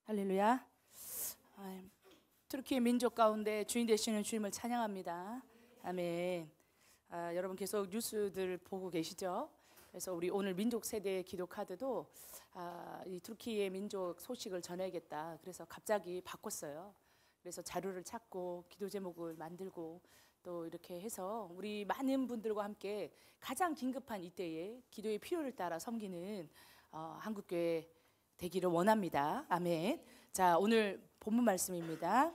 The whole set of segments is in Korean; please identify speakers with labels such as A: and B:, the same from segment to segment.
A: 할렐루야. 터키의 민족 가운데 주인 되시는 주님을 찬양합니다. 아멘. 여러분 계속 뉴스들 보고 계시죠? 그래서 우리 오늘 민족 세대 기도 카드도 이 터키의 민족 소식을 전해야겠다. 그래서 갑자기 바꿨어요. 그래서 자료를 찾고 기도 제목을 만들고 또 이렇게 해서 우리 많은 분들과 함께 가장 긴급한 이때에 기도의 필요를 따라 섬기는 한국교회 되기를 원합니다. 아멘. 자, 오늘 본문 말씀입니다.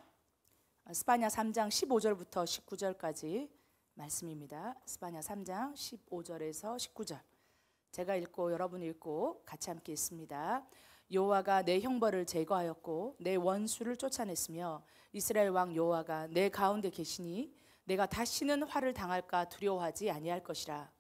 A: 스바냐 3장 15절부터 19절까지 말씀입니다. 스바냐 3장 15절에서 19절. 제가 읽고 여러분이 읽고 같이 함께 읽습니다. 여호와가 내 형벌을 제거하였고 내 원수를 쫓아냈으며 이스라엘 왕 여호와가 내 가운데 계시니 내가 다시는 화를 당할까 두려워하지 아니할 것이라.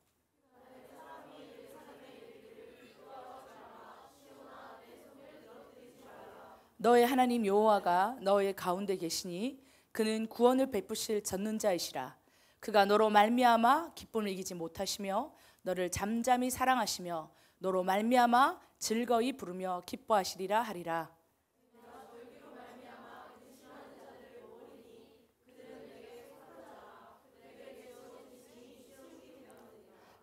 A: 너의 하나님 여호와가 너의 가운데 계시니 그는 구원을 베푸실 전능자이시라. 그가 너로 말미암아 기쁨을 이기지 못하시며 너를 잠잠히 사랑하시며 너로 말미암아 즐거이 부르며 기뻐하시리라 하리라.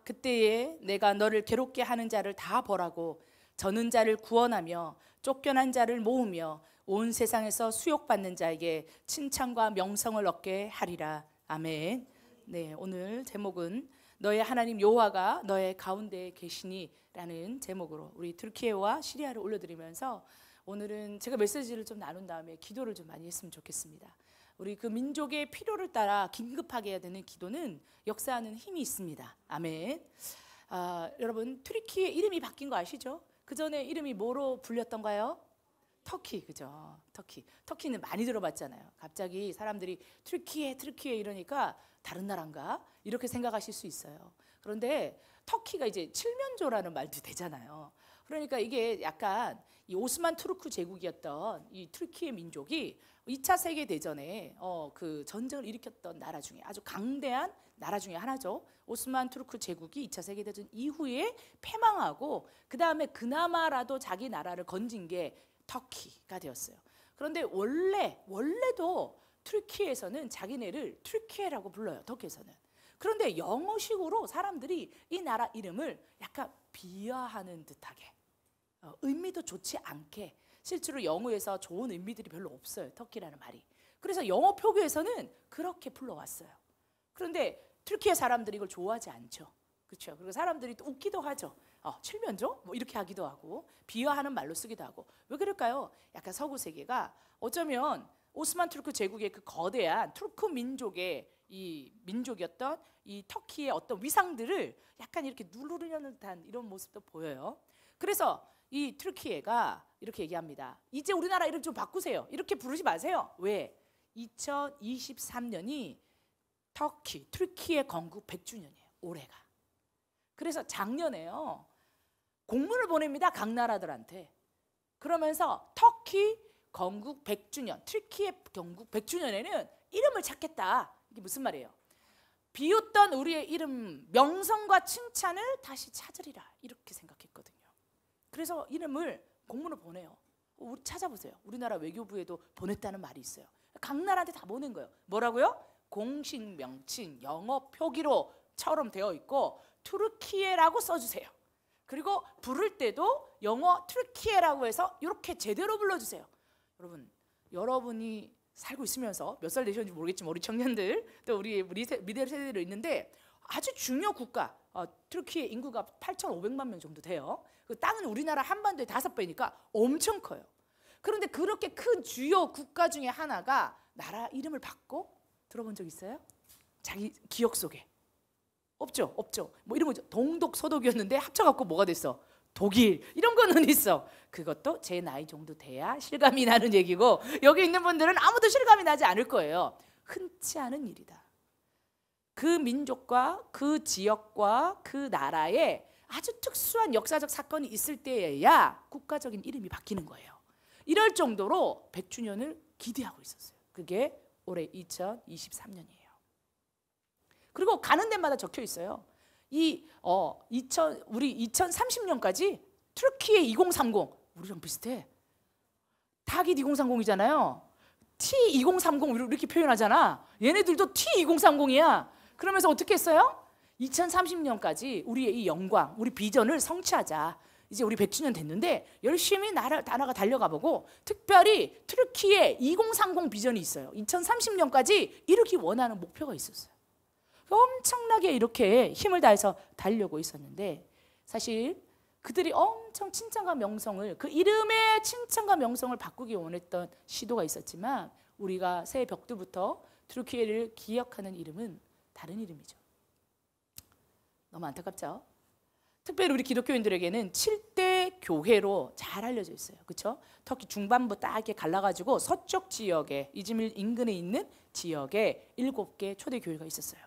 A: 그때에 내가 너를 괴롭게 하는 자를 다 벌하고 저는 자를 구원하며 쫓겨난 자를 모으며 온 세상에서 수욕받는 자에게 칭찬과 명성을 얻게 하리라. 아멘. 네, 오늘 제목은 너의 하나님 여호와가 너의 가운데 계시니 라는 제목으로 우리 터키와 시리아를 올려드리면서 오늘은 제가 메시지를 좀 나눈 다음에 기도를 좀 많이 했으면 좋겠습니다. 우리 그 민족의 필요를 따라 긴급하게 해야 되는 기도는 역사하는 힘이 있습니다. 아멘. 여러분 터키의 이름이 바뀐 거 아시죠? 그 전에 이름이 뭐로 불렸던가요? 터키, 그죠? 터키는 많이 들어봤잖아요. 갑자기 사람들이 터키에 이러니까 다른 나라인가 이렇게 생각하실 수 있어요. 그런데 터키가 이제 칠면조라는 말도 되잖아요. 그러니까 이게 약간 이 오스만 투르크 제국이었던 이 터키의 민족이 2차 세계 대전에 그 전쟁을 일으켰던 나라 중에 아주 강대한 나라 중에 하나죠. 오스만 투르크 제국이 2차 세계 대전 이후에 패망하고 그 다음에 그나마라도 자기 나라를 건진 게 터키가 되었어요. 그런데 원래도 터키에서는 자기네를 터키라고 불러요. 터키에서는. 그런데 영어식으로 사람들이 이 나라 이름을 약간 비하하는 듯하게 의미도 좋지 않게 실제로 영어에서 좋은 의미들이 별로 없어요. 터키라는 말이. 그래서 영어 표기에서는 그렇게 불러왔어요. 그런데 터키의 사람들이 이걸 좋아하지 않죠. 그렇죠? 그리고 사람들이 또 웃기도 하죠. 칠면조? 뭐 이렇게 하기도 하고 비하하는 말로 쓰기도 하고. 왜 그럴까요? 약간 서구 세계가 어쩌면 오스만 투르크 제국의 그 거대한 투르크 민족의 이 민족이었던 이 터키의 어떤 위상들을 약간 이렇게 누르려는 듯한 이런 모습도 보여요. 그래서 이 터키가 이렇게 얘기합니다. 이제 우리나라 이름 좀 바꾸세요. 이렇게 부르지 마세요. 왜? 2023년이 터키의 건국 100주년이에요. 올해가. 그래서 작년에요. 공문을 보냅니다. 각 나라들한테. 그러면서 터키 건국 100주년, 터키의 건국 100주년에는 이름을 찾겠다. 이게 무슨 말이에요? 비웃던 우리의 이름, 명성과 칭찬을 다시 찾으리라. 이렇게 생각했거든요. 그래서 이름을 공문을 보내요. 우리 찾아보세요. 우리나라 외교부에도 보냈다는 말이 있어요. 각 나라한테 다 보낸 거예요. 뭐라고요? 공식 명칭, 영어 표기로처럼 되어 있고 투르키예라고 써주세요. 그리고 부를 때도 영어 투르키예라고 해서 이렇게 제대로 불러주세요. 여러분이 살고 있으면서 몇 살 되셨는지 모르겠지만 우리 청년들 또 우리 미래 세대로 있는데 아주 중요 국가 터키의 인구가 8,500만 명 정도 돼요. 그 땅은 우리나라 한반도의 5배니까 엄청 커요. 그런데 그렇게 큰 주요 국가 중에 하나가 나라 이름을 바꿔 들어본 적 있어요? 자기 기억 속에 없죠. 뭐 이런 거죠. 동독 서독이었는데 합쳐갖고 뭐가 됐어? 독일 이런 거는 있어. 그것도 제 나이 정도 돼야 실감이 나는 얘기고 여기 있는 분들은 아무도 실감이 나지 않을 거예요. 흔치 않은 일이다. 그 민족과 그 지역과 그 나라에 아주 특수한 역사적 사건이 있을 때에야 국가적인 이름이 바뀌는 거예요. 이럴 정도로 100주년을 기대하고 있었어요. 그게 올해 2023년이에요. 그리고 가는 데마다 적혀 있어요. 우리 2030년까지 터키의 2030 우리랑 비슷해. 다 타깃 2030이잖아요. T2030 이렇게 표현하잖아. 얘네들도 T2030이야. 그러면서 어떻게 했어요? 2030년까지 우리의 이 영광, 우리 비전을 성취하자. 이제 우리 100주년 됐는데 열심히 나라가 달려가 보고, 특별히 튀르키예 2030 비전이 있어요. 2030년까지 이루기 원하는 목표가 있었어요. 엄청나게 이렇게 힘을 다해서 달려고 있었는데, 사실 그들이 엄청 칭찬과 명성을, 그 이름의 칭찬과 명성을 바꾸기 원했던 시도가 있었지만, 우리가 새해 벽두부터 튀르키예를 기억하는 이름은 다른 이름이죠. 너무 안타깝죠? 특별히 우리 기독교인들에게는 7대 교회로 잘 알려져 있어요. 그렇죠? 터키 중반부 딱 이렇게 갈라가지고 서쪽 지역에, 이즈밀 인근에 있는 지역에 7개 초대 교회가 있었어요.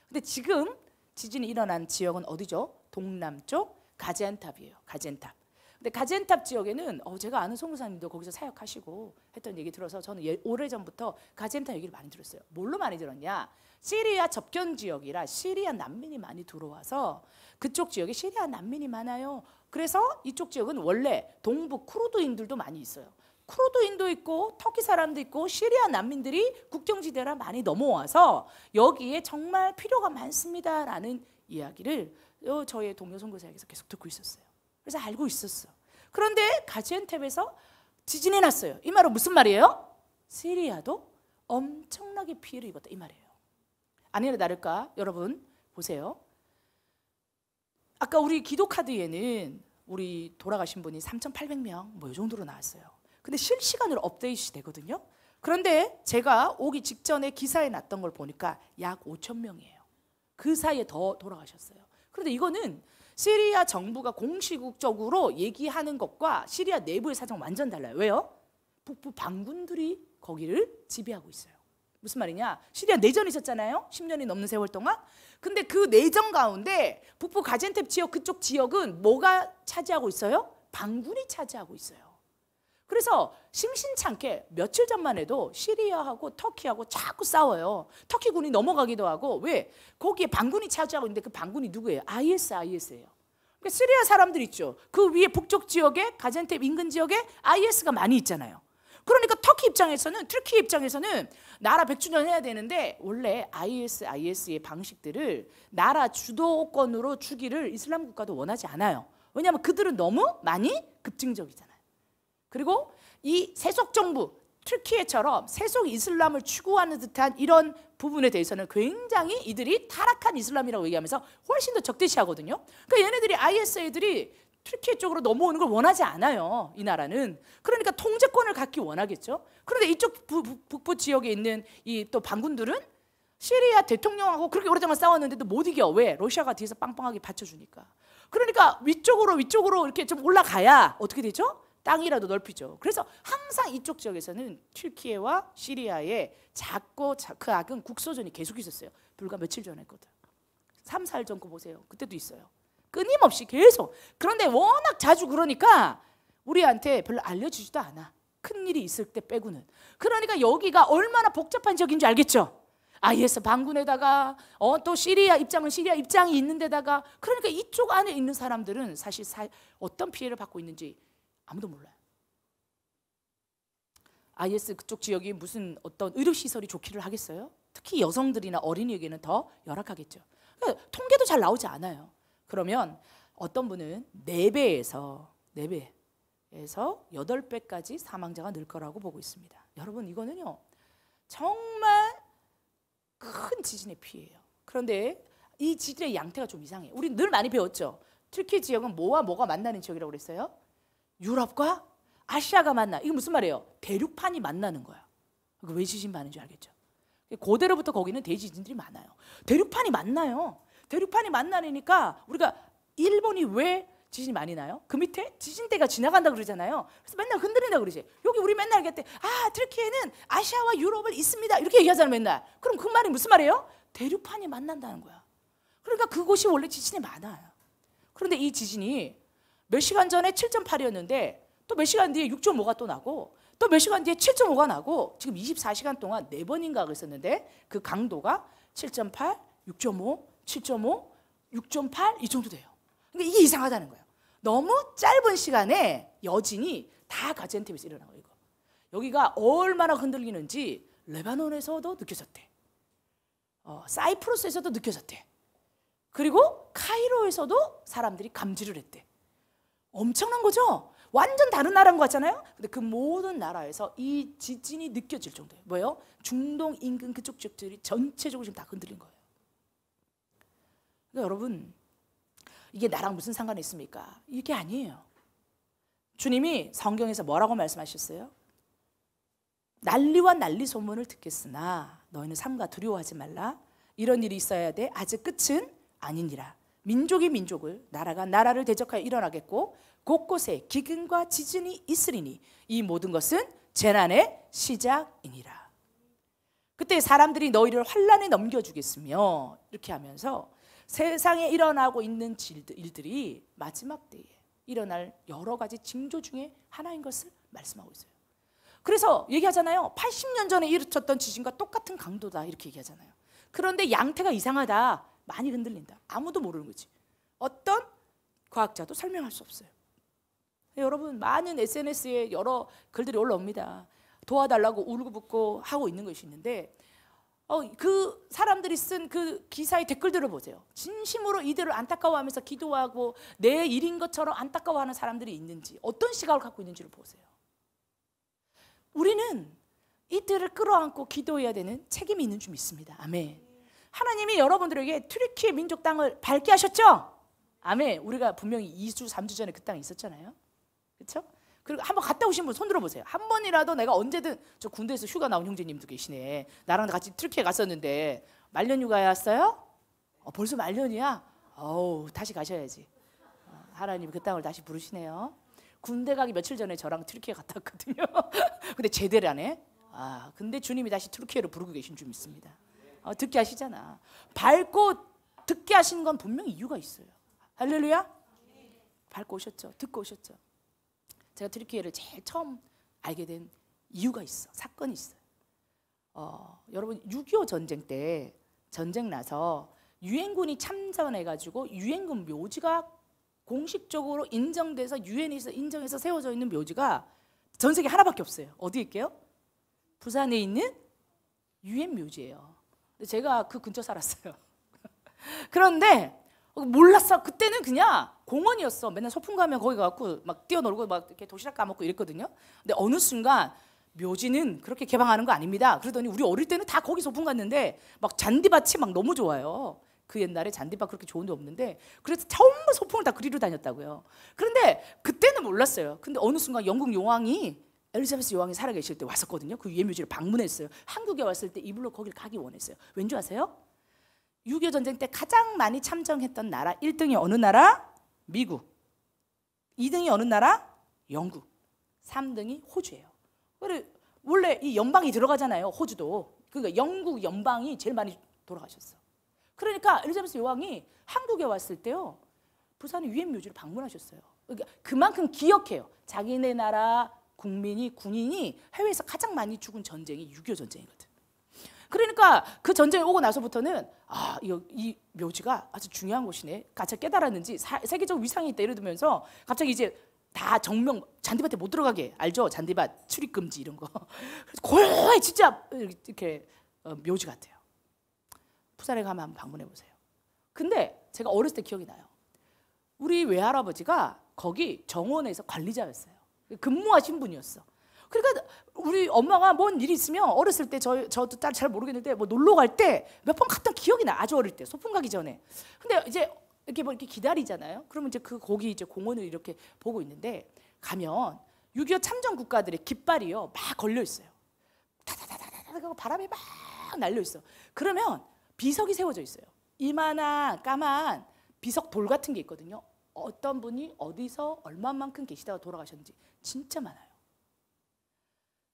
A: 근데 지금 지진이 일어난 지역은 어디죠? 동남쪽 가지안탑이에요. 가지안탑. 근데 가지안탑 지역에는 제가 아는 선교사님도 거기서 사역하시고 했던 얘기 들어서 저는 오래전부터 가지안탑 얘기를 많이 들었어요. 뭘로 많이 들었냐? 시리아 접견 지역이라 시리아 난민이 많이 들어와서 그쪽 지역에 시리아 난민이 많아요. 그래서 이쪽 지역은 원래 동부 쿠르드인들도 많이 있어요. 쿠르드인도 있고 터키 사람도 있고 시리아 난민들이 국경지대라 많이 넘어와서 여기에 정말 필요가 많습니다라는 이야기를 저의 동료 선교사에게서 계속 듣고 있었어요. 그래서 알고 있었어. 그런데 가지안탑에서 지진이 났어요. 이 말은 무슨 말이에요? 시리아도 엄청나게 피해를 입었다 이 말이에요. 아니나 다를까? 여러분 보세요. 아까 우리 기도 카드에는 우리 돌아가신 분이 3,800명 뭐 이 정도로 나왔어요. 근데 실시간으로 업데이트 되거든요. 그런데 제가 오기 직전에 기사에 났던 걸 보니까 약 5,000명이에요. 그 사이에 더 돌아가셨어요. 그런데 이거는 시리아 정부가 공식적으로 얘기하는 것과 시리아 내부의 사정은 완전 달라요. 왜요? 북부 반군들이 거기를 지배하고 있어요. 무슨 말이냐? 시리아 내전이 있었잖아요. 10년이 넘는 세월 동안. 근데 그 내전 가운데 북부 가지안탑 지역, 그쪽 지역은 뭐가 차지하고 있어요? 반군이 차지하고 있어요. 그래서 심심찮게 며칠 전만 해도 시리아하고 터키하고 자꾸 싸워요. 터키 군이 넘어가기도 하고. 왜? 거기에 반군이 차지하고 있는데 그 반군이 누구예요? IS예요. 그러니까 시리아 사람들 있죠. 그 위에 북쪽 지역에, 가지안탑 인근 지역에 IS가 많이 있잖아요. 그러니까 터키 입장에서는, 튀르키예 입장에서는 나라 100주년 해야 되는데 원래 IS의 방식들을 나라 주도권으로 주기를 이슬람 국가도 원하지 않아요. 왜냐하면 그들은 너무 많이 급증적이잖아요. 그리고 이 세속 정부, 튀르키예처럼 세속 이슬람을 추구하는 듯한 이런 부분에 대해서는 굉장히 이들이 타락한 이슬람이라고 얘기하면서 훨씬 더 적대시하거든요. 그러니까 얘네들이 IS 애들이 튀르키예 쪽으로 넘어오는 걸 원하지 않아요. 이 나라는. 그러니까 통제권을 갖기 원하겠죠. 그런데 이쪽 북부 지역에 있는 이 또 반군들은 시리아 대통령하고 그렇게 오랫동안 싸웠는데도 못 이겨. 왜? 러시아가 뒤에서 빵빵하게 받쳐주니까. 그러니까 위쪽으로 이렇게 좀 올라가야 어떻게 되죠? 땅이라도 넓히죠. 그래서 항상 이쪽 지역에서는 튀르키예와 시리아의 작고 작은 국소전이 계속 있었어요. 불과 며칠 전에 했거든. 3, 4일 전 거 보세요. 그때도 있어요. 끊임없이 계속. 그런데 워낙 자주 그러니까 우리한테 별로 알려주지도 않아. 큰일이 있을 때 빼고는. 그러니까 여기가 얼마나 복잡한 지역인지 알겠죠? IS 반군에다가 또 시리아 입장은 시리아 입장이 있는 데다가, 그러니까 이쪽 안에 있는 사람들은 사실 어떤 피해를 받고 있는지 아무도 몰라요. IS 그쪽 지역이 무슨 어떤 의료시설이 좋기를 하겠어요? 특히 여성들이나 어린이에게는 더 열악하겠죠. 그러니까 통계도 잘 나오지 않아요. 그러면 어떤 분은 4배에서 8배까지 사망자가 늘 거라고 보고 있습니다. 여러분 이거는요 정말 큰 지진의 피해예요. 그런데 이 지진의 양태가 좀 이상해요. 우리 늘 많이 배웠죠. 튀르키예 지역은 뭐와 뭐가 만나는 지역이라고 그랬어요? 유럽과 아시아가 만나. 이게 무슨 말이에요? 대륙판이 만나는 거야. 왜 지진 많은 줄 알겠죠? 고대로부터 거기는 대지진들이 많아요. 대륙판이 만나요. 대륙판이 만나니까 우리가 일본이 왜 지진이 많이 나요? 그 밑에 지진대가 지나간다 그러잖아요. 그래서 맨날 흔들린다 그러지. 여기 우리 맨날 얘기할 때 튀르키예는 아시아와 유럽을 잇습니다 이렇게 얘기하잖아요 맨날. 그럼 그 말이 무슨 말이에요? 대륙판이 만난다는 거야. 그러니까 그곳이 원래 지진이 많아요. 그런데 이 지진이 몇 시간 전에 7.8이었는데 또 몇 시간 뒤에 6.5가 또 나고 또 몇 시간 뒤에 7.5가 나고 지금 24시간 동안 4번인가 그랬었는데 그 강도가 7.8, 6.5, 7.5, 6.8 이 정도 돼요. 근데 이게 이상하다는 거예요. 너무 짧은 시간에 여진이 다 가지안탑에서 일어난 거예요. 여기가 얼마나 흔들리는지 레바논에서도 느껴졌대. 사이프러스에서도 느껴졌대. 그리고 카이로에서도 사람들이 감지를 했대. 엄청난 거죠? 완전 다른 나라인 것 같잖아요? 근데 그 모든 나라에서 이 지진이 느껴질 정도예요. 뭐예요? 중동 인근 그쪽 지역들이 전체적으로 지금 다 흔들린 거예요. 그러니까 여러분, 이게 나랑 무슨 상관이 있습니까? 이게 아니에요. 주님이 성경에서 뭐라고 말씀하셨어요? 난리와 난리 소문을 듣겠으나 너희는 삼가 두려워하지 말라. 이런 일이 있어야 돼. 아직 끝은 아니니라. 민족이 민족을, 나라가 나라를 대적하여 일어나겠고 곳곳에 기근과 지진이 있으리니 이 모든 것은 재난의 시작이니라. 그때 사람들이 너희를 환난에 넘겨주겠으며 이렇게 하면서 세상에 일어나고 있는 일들이 마지막 때에 일어날 여러 가지 징조 중에 하나인 것을 말씀하고 있어요. 그래서 얘기하잖아요. 80년 전에 일으켰던 지진과 똑같은 강도다 이렇게 얘기하잖아요. 그런데 양태가 이상하다, 많이 흔들린다. 아무도 모르는 거지. 어떤 과학자도 설명할 수 없어요. 여러분, 많은 SNS에 여러 글들이 올라옵니다. 도와달라고 울고붓고 하고 있는 것이 있는데 그 사람들이 쓴 그 기사의 댓글들을 보세요. 진심으로 이들을 안타까워하면서 기도하고 내 일인 것처럼 안타까워하는 사람들이 있는지, 어떤 시각을 갖고 있는지를 보세요. 우리는 이들을 끌어안고 기도해야 되는 책임이 있는 줄 믿습니다. 아멘. 하나님이 여러분들에게 튀르키예 민족 땅을 밟게 하셨죠? 아멘. 우리가 분명히 2주, 3주 전에 그 땅에 있었잖아요. 그렇죠? 그리고 한번 갔다 오신 분 손 들어보세요. 한 번이라도 내가 언제든, 저 군대에서 휴가 나온 형제님도 계시네. 나랑 같이 튀르키예 갔었는데 말년 휴가였어요? 벌써 말년이야? 다시 가셔야지. 하나님이 그 땅을 다시 부르시네요. 군대 가기 며칠 전에 저랑 튀르키예 갔다 왔거든요. 근데 제대로 안 해? 근데 주님이 다시 튀르키예로 부르고 계신 줄 믿습니다. 듣게 하시잖아. 밟고 듣게 하신 건 분명히 이유가 있어요. 할렐루야? 밟고 오셨죠. 듣고 오셨죠. 제가 튀르키예를 제일 처음 알게 된 이유가 있어. 사건이 있어요. 여러분, 6.25 전쟁 때, 전쟁 나서 유엔군이 참전해가지고 유엔군 묘지가 공식적으로 인정돼서 유엔에서 인정해서 세워져 있는 묘지가 전 세계 하나밖에 없어요. 어디에 있게요? 부산에 있는 유엔 묘지예요. 제가 그 근처 살았어요. 그런데 몰랐어. 그때는 그냥 공원이었어. 맨날 소풍 가면 거기 가고 막 뛰어놀고 막 이렇게 도시락 까먹고 이랬거든요. 근데 어느 순간 묘지는 그렇게 개방하는 거 아닙니다. 그러더니 우리 어릴 때는 다 거기 소풍 갔는데 막 잔디밭이 막 너무 좋아요. 그 옛날에 잔디밭 그렇게 좋은 데 없는데, 그래서 전부 소풍을 다 그리러 다녔다고요. 그런데 그때는 몰랐어요. 근데 어느 순간 영국 여왕이, 엘리자베스 여왕이 살아계실 때 왔었거든요. 그 유엔 묘지를 방문했어요. 한국에 왔을 때 이불로 거기를 가기 원했어요. 왠지 아세요? 6.25 전쟁 때 가장 많이 참전했던 나라 1등이 어느 나라? 미국. 2등이 어느 나라? 영국. 3등이 호주예요. 원래 이 연방이 들어가잖아요. 호주도. 그러니까 영국 연방이 제일 많이 돌아가셨어. 그러니까 엘리자베스 여왕이 한국에 왔을 때요, 부산의 유엔 묘지를 방문하셨어요. 그러니까 그만큼 기억해요. 자기네 나라 국민이, 군인이 해외에서 가장 많이 죽은 전쟁이 6.25 전쟁이거든. 그러니까 그 전쟁이 오고 나서부터는 이 묘지가 아주 중요한 곳이네. 갑자기 깨달았는지 세계적 위상이 있다 이러면서 갑자기 이제 다 정명, 잔디밭에 못 들어가게, 알죠? 잔디밭 출입 금지 이런 거. 그래서 고요해, 진짜 이렇게 묘지 같아요. 부산에 가면 한번 방문해 보세요. 근데 제가 어렸을 때 기억이 나요. 우리 외할아버지가 거기 정원에서 관리자였어요. 근무하신 분이었어. 그러니까 우리 엄마가 뭔 일이 있으면 어렸을 때 저도 잘 모르겠는데 뭐 놀러 갈 때 몇 번 갔던 기억이 나. 아주 어릴 때 소풍 가기 전에. 근데 이제 이렇게 기다리잖아요. 그러면 이제 거기 이제 공원을 이렇게 보고 있는데 가면 6.25 참전 국가들의 깃발이요 막 걸려 있어요. 다다다다다 바람이 막 날려 있어. 그러면 비석이 세워져 있어요. 이만한 까만 비석 돌 같은 게 있거든요. 어떤 분이 어디서 얼마만큼 계시다가 돌아가셨는지 진짜 많아요.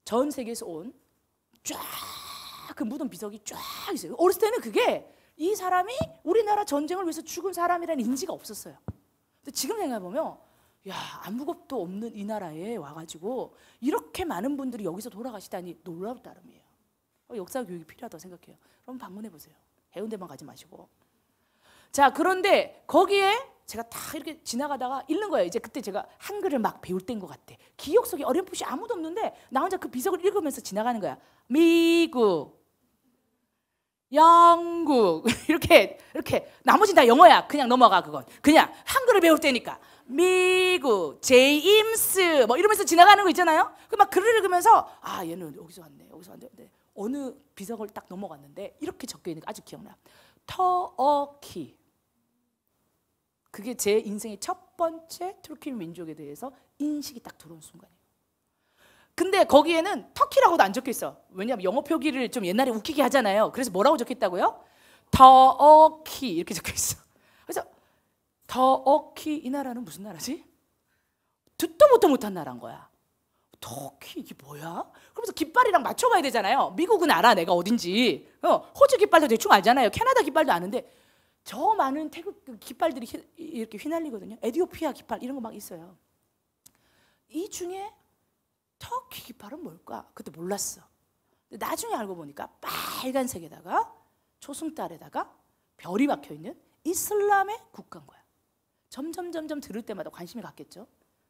A: 전 세계에서 온 쫙 그 묻은 비석이 쫙 있어요. 어렸을 때는 그게 이 사람이 우리나라 전쟁을 위해서 죽은 사람이라는 인지가 없었어요. 근데 지금 생각해보면 아무것도 없는 이 나라에 와가지고 이렇게 많은 분들이 여기서 돌아가시다니 놀라울 따름이에요. 역사 교육이 필요하다고 생각해요. 그럼 방문해보세요. 해운대만 가지 마시고. 자, 그런데 거기에 제가 다 이렇게 지나가다가 읽는 거예요. 이제 그때 제가 한글을 막 배울 때인 것 같아. 기억 속에 어렴풋이 아무도 없는데 나 혼자 그 비석을 읽으면서 지나가는 거야. 미국, 영국 이렇게 나머지는 다 영어야. 그냥 넘어가. 그건 그냥 한글을 배울 때니까 미국, 제임스 뭐 이러면서 지나가는 거 있잖아요. 그 막 글을 읽으면서 아 얘는 여기서 왔네, 여기서 왔네. 어느 비석을 딱 넘어갔는데 이렇게 적혀 있는 거 아주 기억나. 터키. 그게 제 인생의 첫 번째 터키 민족에 대해서 인식이 딱 들어온 순간이에요. 근데 거기에는 터키라고도 안 적혀 있어. 왜냐하면 영어 표기를 좀 옛날에 웃기게 하잖아요. 그래서 뭐라고 적혀 있다고요? 터키 이렇게 적혀 있어. 그래서 터키 이 나라는 무슨 나라지? 듣도 보도 못한 나라인 거야. 터키 이게 뭐야? 그러면서 깃발이랑 맞춰봐야 되잖아요. 미국은 알아 내가 어딘지. 호주 깃발도 대충 알잖아요. 캐나다 깃발도 아는데 저 많은 태국 깃발들이 이렇게 휘날리거든요. 에티오피아 깃발 이런 거 막 있어요. 이 중에 터키 깃발은 뭘까? 그때 몰랐어. 근데 나중에 알고 보니까 빨간색에다가 초승달에다가 별이 박혀 있는 이슬람의 국가인 거야. 점점 들을 때마다 관심이 갔겠죠.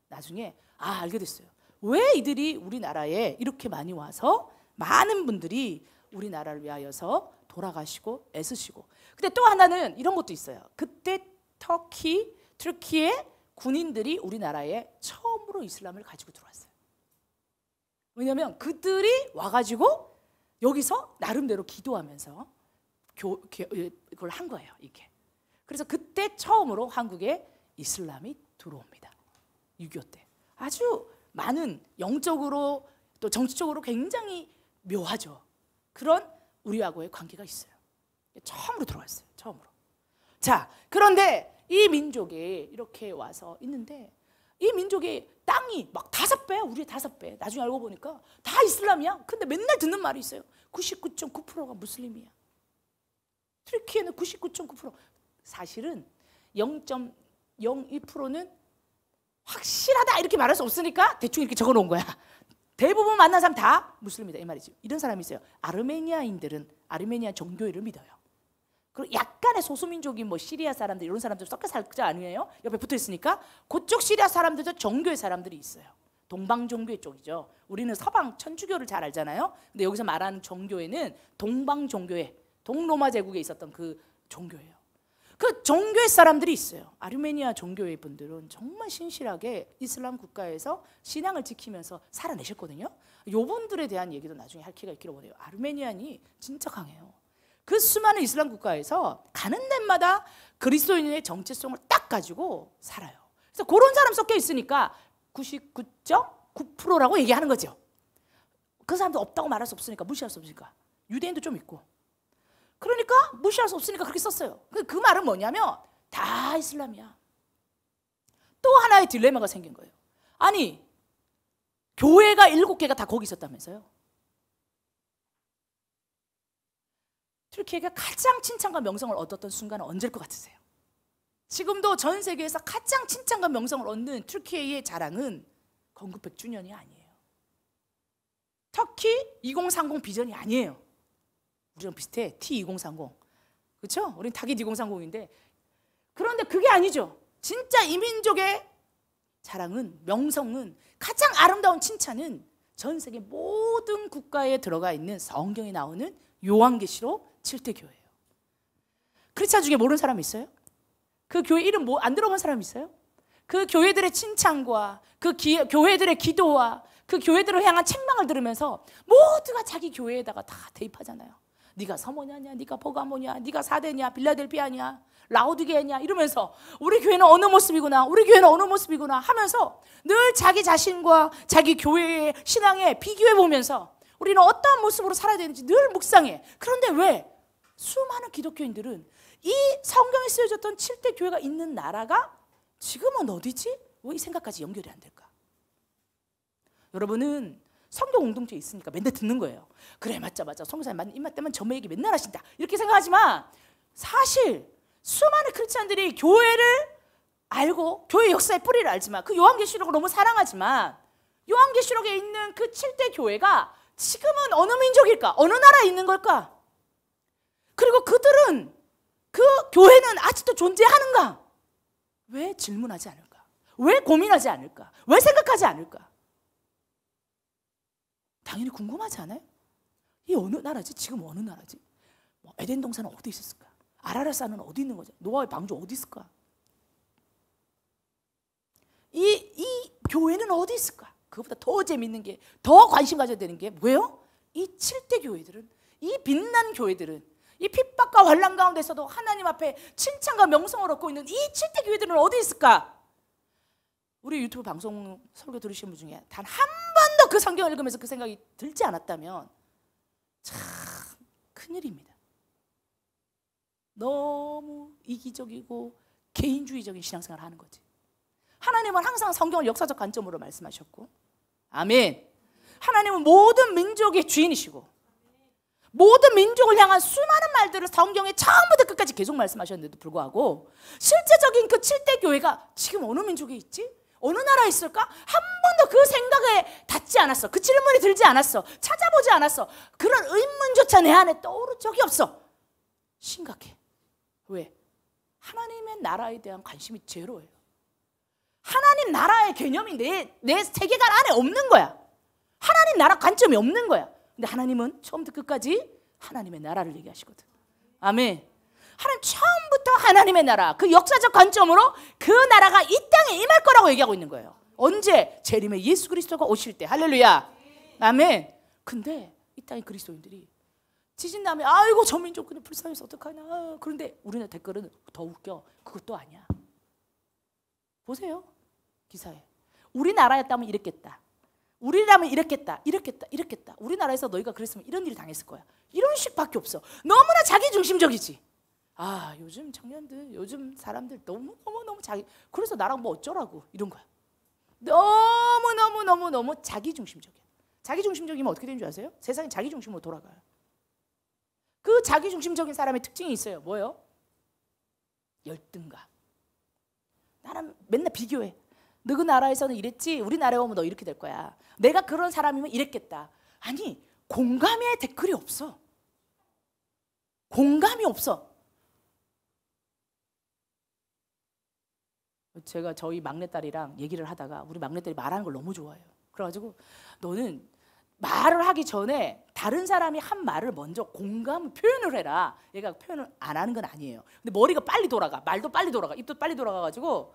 A: 나중에 알게 됐어요. 왜 이들이 우리나라에 이렇게 많이 와서 많은 분들이 우리나라를 위하여서 돌아가시고 애쓰시고. 근데 또 하나는 이런 것도 있어요. 그때 터키의 군인들이 우리나라에 처음으로 이슬람을 가지고 들어왔어요. 왜냐하면 그들이 와가지고 여기서 나름대로 기도하면서 그걸 한 거예요. 이게. 그래서 그때 처음으로 한국에 이슬람이 들어옵니다. 6.25 때. 아주 많은 영적으로 또 정치적으로 굉장히 묘하죠. 그런 우리하고의 관계가 있어요. 처음으로 들어왔어요. 처음으로. 자, 그런데 이 민족이 이렇게 와서 있는데 이 민족의 땅이 막 5배, 우리의 5배. 나중에 알고 보니까 다 이슬람이야. 근데 맨날 듣는 말이 있어요. 99.9%가 무슬림이야. 터키에는 99.9%. 사실은 0.02%는 확실하다 이렇게 말할 수 없으니까 대충 이렇게 적어놓은 거야. 대부분 만난 사람 다 무슬림이다 이 말이지. 이런 사람이 있어요. 아르메니아인들은 아르메니아 종교를 믿어요. 그리고 약간의 소수민족인 뭐 시리아 사람들 이런 사람들 섞여 살자 아니에요? 옆에 붙어 있으니까 그쪽 시리아 사람들도 종교의 사람들이 있어요. 동방 종교의 쪽이죠. 우리는 서방 천주교를 잘 알잖아요. 근데 여기서 말하는 종교에는 동방 종교회, 동로마 제국에 있었던 그 종교예요. 그 종교의 사람들이 있어요. 아르메니아 종교의 분들은 정말 신실하게 이슬람 국가에서 신앙을 지키면서 살아내셨거든요. 요분들에 대한 얘기도 나중에 할 기회가 있기로 보네요. 아르메니안이 진짜 강해요. 그 수많은 이슬람 국가에서 가는 데마다 그리스도인의 정체성을 딱 가지고 살아요. 그래서 그런 사람 섞여 있으니까 99.9%라고 얘기하는 거죠. 그 사람도 없다고 말할 수 없으니까, 무시할 수 없으니까. 유대인도 좀 있고. 그러니까 무시할 수 없으니까 그렇게 썼어요. 그 말은 뭐냐면 다 이슬람이야. 또 하나의 딜레마가 생긴 거예요. 아니, 교회가 7개가 다 거기 있었다면서요. 터키가 가장 칭찬과 명성을 얻었던 순간은 언제일 것 같으세요? 지금도 전 세계에서 가장 칭찬과 명성을 얻는 터키의 자랑은 건국 100주년이 아니에요. 터키 2030 비전이 아니에요. 우리랑 비슷해. T2030. 그렇죠? 우린 타깃 2030인데 그런데 그게 아니죠. 진짜 이 민족의 자랑은, 명성은, 가장 아름다운 칭찬은 전 세계 모든 국가에 들어가 있는 성경에 나오는 요한계시록 7대 교회예요. 크리스찬 중에 모르는 사람 있어요? 그 교회 이름 안 들어본 사람 있어요? 그 교회들의 칭찬과 그 교회들의 기도와 그 교회들을 향한 책망을 들으면서 모두가 자기 교회에다가 다 대입하잖아요. 네가 서모냐냐, 네가 버가모냐, 네가 사대냐, 빌라델피아냐, 라오디게냐 이러면서 우리 교회는 어느 모습이구나, 우리 교회는 어느 모습이구나 하면서 늘 자기 자신과 자기 교회의 신앙에 비교해 보면서 우리는 어떠한 모습으로 살아야 되는지 늘 묵상해. 그런데 왜 수많은 기독교인들은 이 성경에 쓰여졌던 7대 교회가 있는 나라가 지금은 어디지? 왜 이 생각까지 연결이 안 될까? 여러분은 성경 공동체에 있으니까 맨날 듣는 거예요. 그래 맞자 성교사님 입맛 때면 저 얘기 맨날 하신다 이렇게 생각하지만 사실 수많은 크리스찬들이 교회를 알고 교회 역사의 뿌리를 알지만 그 요한계시록을 너무 사랑하지만 요한계시록에 있는 그 7대 교회가 지금은 어느 민족일까? 어느 나라에 있는 걸까? 그리고 그들은 그 교회는 아직도 존재하는가? 왜 질문하지 않을까? 왜 고민하지 않을까? 왜 생각하지 않을까? 당연히 궁금하지 않아요? 이 어느 나라지? 지금 어느 나라지? 뭐 에덴 동산은 어디 있었을까? 아라라산은 어디 있는 거지? 노아의 방주 어디 있을까? 이 교회는 어디 있을까? 그것보다 더 재밌는 게, 더 관심 가져야 되는 게 뭐예요? 이 7대 교회들은, 이 빛난 교회들은, 이 핍박과 환난 가운데서도 하나님 앞에 칭찬과 명성을 얻고 있는 이 7대 교회들은 어디 있을까? 우리 유튜브 방송 설교 들으신 분 중에 단 한 번도 그 성경을 읽으면서 그 생각이 들지 않았다면 참 큰일입니다. 너무 이기적이고 개인주의적인 신앙생활을 하는 거지. 하나님은 항상 성경을 역사적 관점으로 말씀하셨고, 아멘. 하나님은 모든 민족의 주인이시고 모든 민족을 향한 수많은 말들을 성경에 처음부터 끝까지 계속 말씀하셨는데도 불구하고 실제적인 그 7대 교회가 지금 어느 민족에 있지? 어느 나라에 있을까? 한 번도 그 생각에 닿지 않았어. 그 질문이 들지 않았어. 찾아보지 않았어. 그런 의문조차 내 안에 떠오른 적이 없어. 심각해. 왜? 하나님의 나라에 대한 관심이 제로예요. 하나님 나라의 개념이 내 세계관 안에 없는 거야. 하나님 나라 관점이 없는 거야. 근데 하나님은 처음부터 끝까지 하나님의 나라를 얘기하시거든. 아멘. 하나님 처음부터 하나님의 나라, 그 역사적 관점으로 그 나라가 이 땅에 임할 거라고 얘기하고 있는 거예요. 언제? 재림의 예수 그리스도가 오실 때. 할렐루야. 아멘. 근데 이 땅의 그리스도인들이 지진 나면 아이고 저 민족 그냥 불쌍해서 어떡하나. 그런데 우리나라 댓글은 더 웃겨. 그것도 아니야. 보세요. 기사에. 우리나라였다면 이랬겠다. 우리라면 이랬겠다. 우리나라에서 너희가 그랬으면 이런 일이 당했을 거야. 이런 식밖에 없어. 너무나 자기중심적이지. 아, 요즘 청년들, 요즘 사람들 너무 자기, 그래서 나랑 뭐 어쩌라고 이런 거야. 너무 자기중심적이야. 자기중심적이면 어떻게 되는 줄 아세요? 세상이 자기중심으로 돌아가요. 그 자기중심적인 사람의 특징이 있어요. 뭐예요? 열등감. 나는 맨날 비교해. 너 그 나라에서는 이랬지? 우리나라에 오면 너 이렇게 될 거야. 내가 그런 사람이면 이랬겠다. 아니, 공감의 댓글이 없어. 공감이 없어. 제가 저희 막내딸이랑 얘기를 하다가 우리 막내딸이 말하는 걸 너무 좋아해요. 그래가지고 너는 말을 하기 전에 다른 사람이 한 말을 먼저 공감 표현을 해라. 얘가 표현을 안 하는 건 아니에요. 근데 머리가 빨리 돌아가. 말도 빨리 돌아가. 입도 빨리 돌아가가지고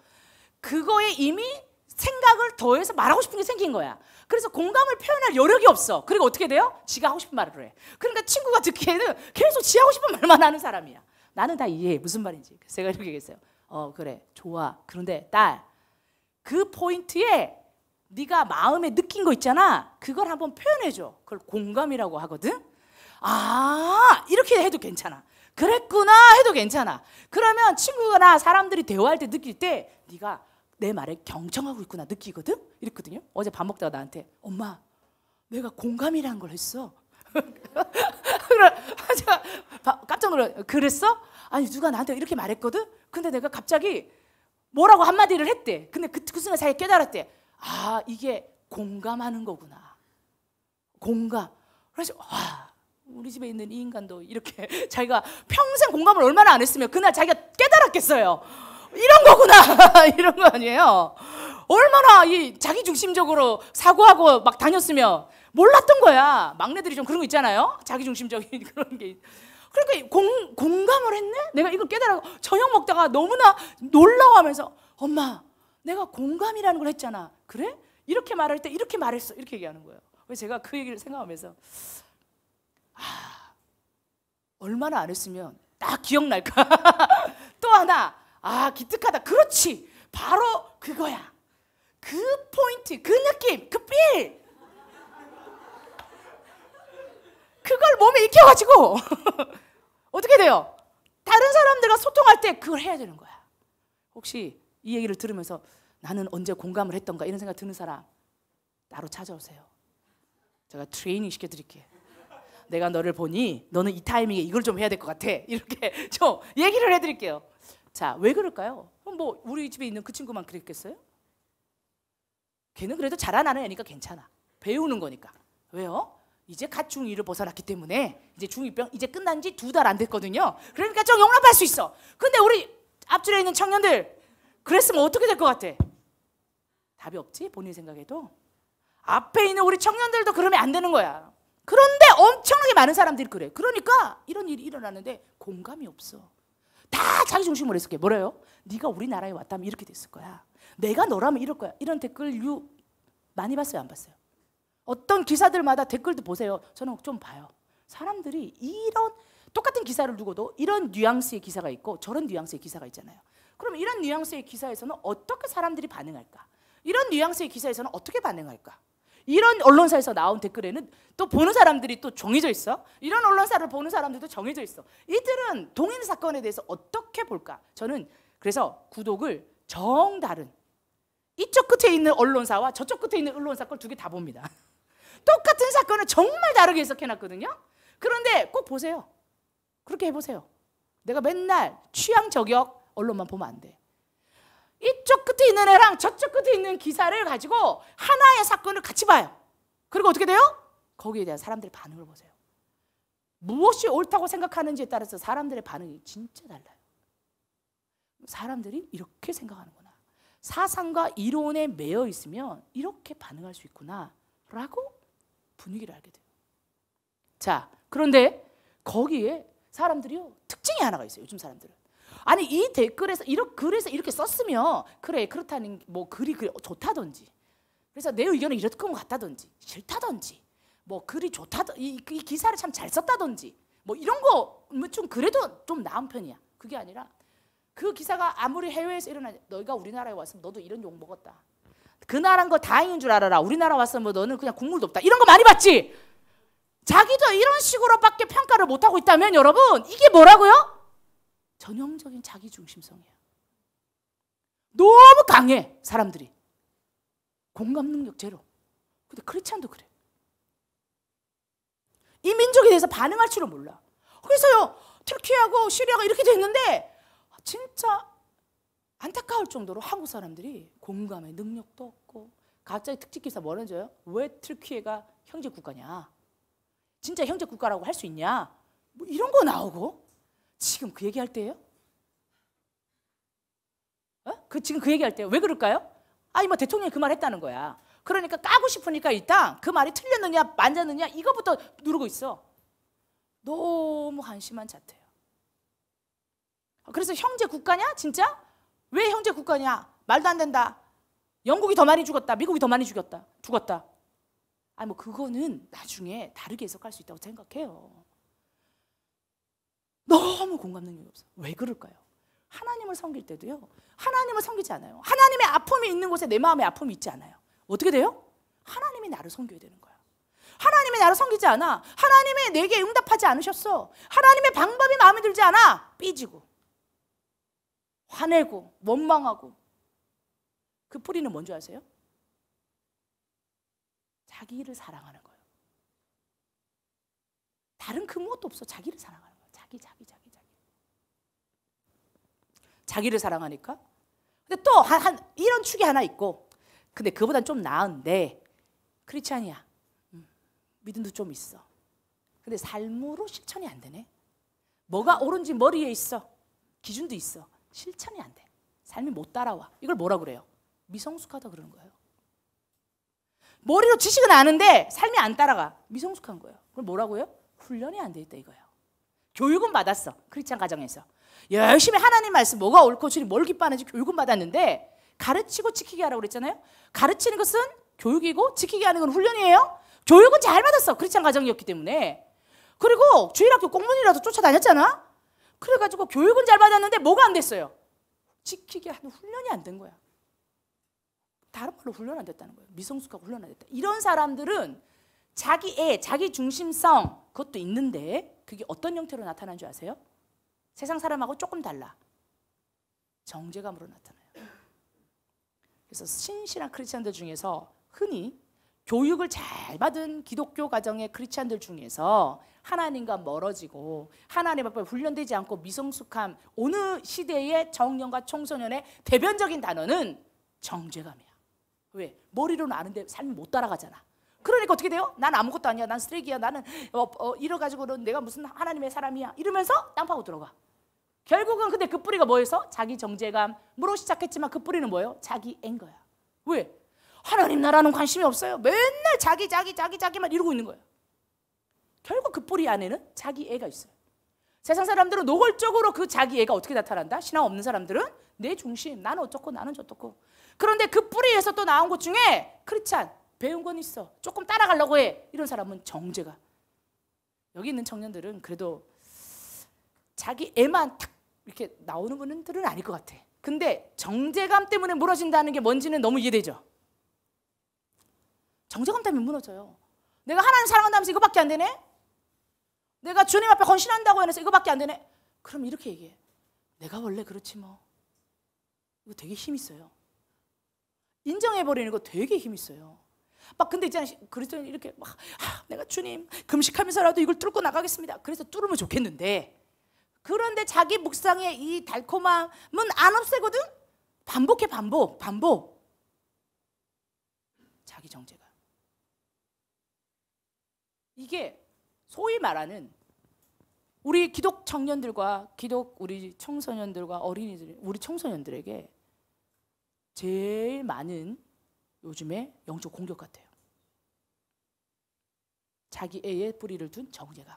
A: 그거에 이미 생각을 더해서 말하고 싶은 게 생긴 거야. 그래서 공감을 표현할 여력이 없어. 그리고 어떻게 돼요? 지가 하고 싶은 말을 해. 그러니까 친구가 듣기에는 계속 지 하고 싶은 말만 하는 사람이야. 나는 다 이해해. 무슨 말인지. 그래서 제가 이렇게 얘기했어요. 그래 좋아. 그런데 딸, 그 포인트에 네가 마음에 느낀 거 있잖아. 그걸 한번 표현해줘. 그걸 공감이라고 하거든. 아, 이렇게 해도 괜찮아. 그랬구나 해도 괜찮아. 그러면 친구나 사람들이 대화할 때 느낄 때 네가 내 말에 경청하고 있구나 느끼거든. 이랬거든요. 어제 밥 먹다가 나한테 엄마 내가 공감이라는 걸 했어. 제가 깜짝 놀라. 그랬어? 아니 누가 나한테 이렇게 말했거든. 근데 내가 갑자기 뭐라고 한마디를 했대. 근데 그 순간 자기가 깨달았대. 아, 이게 공감하는 거구나. 공감. 그래서 와, 우리 집에 있는 이 인간도 이렇게 자기가 평생 공감을 얼마나 안 했으면 그날 자기가 깨달았겠어요. 이런 거구나. 이런 거 아니에요. 얼마나 이 자기중심적으로 사고하고 막 다녔으면 몰랐던 거야. 막내들이 좀 그런 거 있잖아요. 자기중심적인 그런 게. 그러니까 공감을 했네? 내가 이걸 깨달아서 저녁 먹다가 너무나 놀라워하면서 엄마 내가 공감이라는 걸 했잖아. 그래? 이렇게 말할 때 이렇게 말했어. 이렇게 얘기하는 거예요. 그래서 제가 그 얘기를 생각하면서 얼마나 안 했으면 딱 기억날까. 또 하나, 기특하다. 그렇지, 바로 그거야. 그 포인트, 그 느낌, 그 필, 그걸 몸에 익혀가지고 어떻게 돼요? 다른 사람들과 소통할 때 그걸 해야 되는 거야. 혹시 이 얘기를 들으면서 나는 언제 공감을 했던가 이런 생각 드는 사람 나로 찾아오세요. 제가 트레이닝 시켜드릴게요. 내가 너를 보니 너는 이 타이밍에 이걸 좀 해야 될 것 같아. 이렇게 좀 얘기를 해드릴게요. 자, 왜 그럴까요? 뭐 우리 집에 있는 그 친구만 그랬겠어요? 걔는 그래도 자라나는 애니까 괜찮아. 배우는 거니까. 왜요? 이제 갓 중2를 벗어났기 때문에 이제 중2병 이제 끝난 지 2달 안 됐거든요. 그러니까 좀 용납할 수 있어. 근데 우리 앞줄에 있는 청년들 그랬으면 어떻게 될 것 같아? 답이 없지? 본인 생각에도. 앞에 있는 우리 청년들도 그러면 안 되는 거야. 그런데 엄청나게 많은 사람들이 그래. 그러니까 이런 일이 일어나는데 공감이 없어. 다 자기 중심으로 했을 게 뭐래요? 네가 우리나라에 왔다면 이렇게 됐을 거야. 내가 너라면 이럴 거야. 이런 댓글 많이 봤어요? 안 봤어요? 어떤 기사들마다 댓글도 보세요. 저는 좀 봐요. 사람들이 이런 똑같은 기사를 두고도 이런 뉘앙스의 기사가 있고 저런 뉘앙스의 기사가 있잖아요. 그럼 이런 뉘앙스의 기사에서는 어떻게 사람들이 반응할까? 이런 뉘앙스의 기사에서는 어떻게 반응할까? 이런 언론사에서 나온 댓글에는 또 보는 사람들이 또 정해져 있어. 이런 언론사를 보는 사람들도 정해져 있어. 이들은 동일 사건에 대해서 어떻게 볼까? 저는 그래서 구독을 정다른 이쪽 끝에 있는 언론사와 저쪽 끝에 있는 언론사 걸 두 개 다 봅니다. 똑같은 사건을 정말 다르게 해석해놨거든요. 그런데 꼭 보세요. 그렇게 해보세요. 내가 맨날 취향 저격 언론만 보면 안 돼. 이쪽 끝에 있는 애랑 저쪽 끝에 있는 기사를 가지고 하나의 사건을 같이 봐요. 그리고 어떻게 돼요? 거기에 대한 사람들의 반응을 보세요. 무엇이 옳다고 생각하는지에 따라서 사람들의 반응이 진짜 달라요. 사람들이 이렇게 생각하는구나. 사상과 이론에 매여 있으면 이렇게 반응할 수 있구나 라고 분위기를 알게 돼요. 자, 그런데 거기에 사람들이요 특징이 하나가 있어요. 요즘 사람들은. 아니 이 댓글에서 글에서 이렇게 썼으면 그래 그렇다는 뭐 글이 좋다든지 그래서 내 의견은 이럴 것 같다든지 싫다든지 뭐 글이 이 기사를 참 잘 썼다든지 뭐 이런 거 좀 그래도 좀 나은 편이야. 그게 아니라 그 기사가 아무리 해외에서 일어나지 너희가 우리나라에 왔으면 너도 이런 욕 먹었다. 그 나라인 거 다행인 줄 알아라. 우리나라 왔으면 뭐 너는 그냥 국물도 없다. 이런 거 많이 봤지? 자기도 이런 식으로밖에 평가를 못하고 있다면 여러분 이게 뭐라고요? 전형적인 자기중심성이에요. 너무 강해 사람들이. 공감 능력 제로. 근데 크리스찬도 그래. 이 민족에 대해서 반응할 줄은 몰라. 그래서요 터키하고 시리아가 이렇게 됐는데 진짜 안타까울 정도로 한국 사람들이 공감의 능력도 없고 갑자기 특집 기사 뭐 해줘요? 왜 터키가 형제 국가냐? 진짜 형제 국가라고 할 수 있냐? 뭐 이런 거 나오고 지금 그 얘기할 때예요? 지금 그 얘기할 때예요? 왜 그럴까요? 아니 뭐 대통령이 그 말 했다는 거야. 그러니까 까고 싶으니까 일단 그 말이 틀렸느냐 맞았느냐 이거부터 누르고 있어. 너무 한심한 자태예요. 그래서 형제 국가냐 진짜? 왜 형제 국가냐? 말도 안 된다. 영국이 더 많이 죽었다. 미국이 더 많이 죽었다. 아니 뭐 그거는 나중에 다르게 해석할 수 있다고 생각해요. 너무 공감 능력이 없어. 왜 그럴까요? 하나님을 섬길 때도요. 하나님을 섬기지 않아요. 하나님의 아픔이 있는 곳에 내 마음에 아픔이 있지 않아요. 어떻게 돼요? 하나님이 나를 섬겨야 되는 거야. 하나님이 나를 섬기지 않아. 하나님이 내게 응답하지 않으셨어. 하나님의 방법이 마음에 들지 않아. 삐지고 화내고 원망하고 그 뿌리는 뭔지 아세요? 자기를 사랑하는 거예요. 다른 그 무엇도 없어. 자기를 사랑하는 거예요. 자기를 사랑하니까. 근데 또 이런 축이 하나 있고 근데 그보단 좀 나은데 크리스찬이야. 믿음도 좀 있어. 근데 삶으로 실천이 안 되네. 뭐가 옳은지 머리에 있어. 기준도 있어. 실천이 안 돼. 삶이 못 따라와. 이걸 뭐라 그래요? 미성숙하다 그러는 거예요. 머리로 지식은 아는데 삶이 안 따라가. 미성숙한 거예요. 그걸 뭐라고요? 훈련이 안 돼 있다 이거예요. 교육은 받았어. 크리스찬 가정에서. 열심히 하나님 말씀 뭐가 옳고 그르지 뭘 기뻐하는지 교육은 받았는데 가르치고 지키게 하라고 그랬잖아요. 가르치는 것은 교육이고 지키게 하는 건 훈련이에요. 교육은 잘 받았어. 크리스찬 가정이었기 때문에. 그리고 주일학교 공문이라도 쫓아다녔잖아. 그래가지고 교육은 잘 받았는데 뭐가 안 됐어요? 지키게 하는 훈련이 안 된 거야. 다른 말로 훈련 안 됐다는 거예요. 미성숙하고 훈련 안 됐다. 이런 사람들은 자기 중심성 그것도 있는데 그게 어떤 형태로 나타나는 줄 아세요? 세상 사람하고 조금 달라. 정죄감으로 나타나요. 그래서 신실한 크리스찬들 중에서 흔히 교육을 잘 받은 기독교 가정의 크리스찬들 중에서 하나님과 멀어지고 하나님 앞에 훈련되지 않고 미성숙함 어느 시대의 청년과 청소년의 대변적인 단어는 정죄감이야. 왜? 머리로는 아는데 삶이 못 따라가잖아. 그러니까 어떻게 돼요? 난 아무것도 아니야. 난 쓰레기야. 나는 이래가지고는 내가 무슨 하나님의 사람이야. 이러면서 땅 파고 들어가. 결국은 근데 그 뿌리가 뭐여서? 자기 정죄감으로 시작했지만 그 뿌리는 뭐예요? 자기 애인 거야. 왜? 하나님 나라는 관심이 없어요. 맨날 자기만 이러고 있는 거예요. 결국 그 뿌리 안에는 자기 애가 있어요. 세상 사람들은 노골적으로 그 자기 애가 어떻게 나타난다? 신앙 없는 사람들은 내 중심, 나는 어떻고 나는 저떻고. 그런데 그 뿌리에서 또 나온 것 중에 크리스찬, 배운 건 있어. 조금 따라가려고 해. 이런 사람은 정죄가. 여기 있는 청년들은 그래도 자기 애만 탁 이렇게 나오는 분들은 아닐 것 같아. 근데 정죄감 때문에 무너진다는 게 뭔지는 너무 이해되죠? 정죄감 때문에 무너져요. 내가 하나님 사랑한다면서 이거밖에 안 되네? 내가 주님 앞에 헌신한다고 해서 이거밖에 안 되네? 그럼 이렇게 얘기해. 내가 원래 그렇지 뭐. 이거 되게 힘 있어요. 인정해버리는 거 되게 힘 있어요. 막 근데 있잖아요. 그리스도인 이렇게 막 내가 주님 금식하면서라도 이걸 뚫고 나가겠습니다. 그래서 뚫으면 좋겠는데 그런데 자기 묵상의 이 달콤함은 안 없애거든? 반복해 반복. 자기 정죄가. 이게 소위 말하는 우리 기독 청년들과 우리 청소년들과 어린이들, 우리 청소년들에게 제일 많은 요즘에 영적 공격 같아요. 자기 애에 뿌리를 둔 정죄감.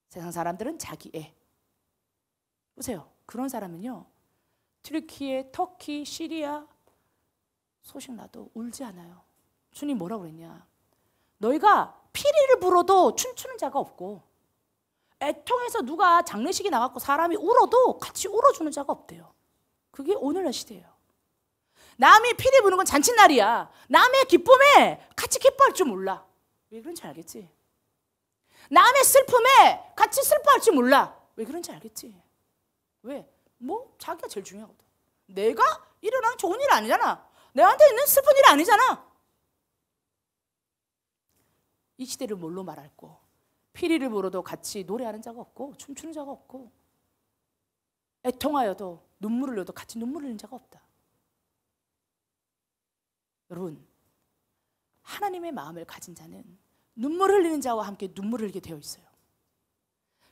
A: 세상 사람들은 자기 애. 보세요. 그런 사람은요. 튀르키예, 터키, 시리아 소식 나도 울지 않아요. 주님 뭐라고 그랬냐. 너희가 피리를 불어도 춤추는 자가 없고 애통해서 누가 장례식이 나갔고 사람이 울어도 같이 울어주는 자가 없대요. 그게 오늘날 시대예요. 남이 피리 부는 건 잔칫날이야. 남의 기쁨에 같이 기뻐할 줄 몰라. 왜 그런지 알겠지? 남의 슬픔에 같이 슬퍼할 줄 몰라. 왜 그런지 알겠지? 왜? 뭐 자기가 제일 중요하거든. 내가 일어난 좋은 일 아니잖아. 내한테 있는 슬픈 일 아니잖아. 이 시대를 뭘로 말할꼬? 피리를 불어도 같이 노래하는 자가 없고 춤추는 자가 없고 애통하여도 눈물을 흘려도 같이 눈물을 흘리는 자가 없다. 여러분, 하나님의 마음을 가진 자는 눈물을 흘리는 자와 함께 눈물을 흘리게 되어 있어요.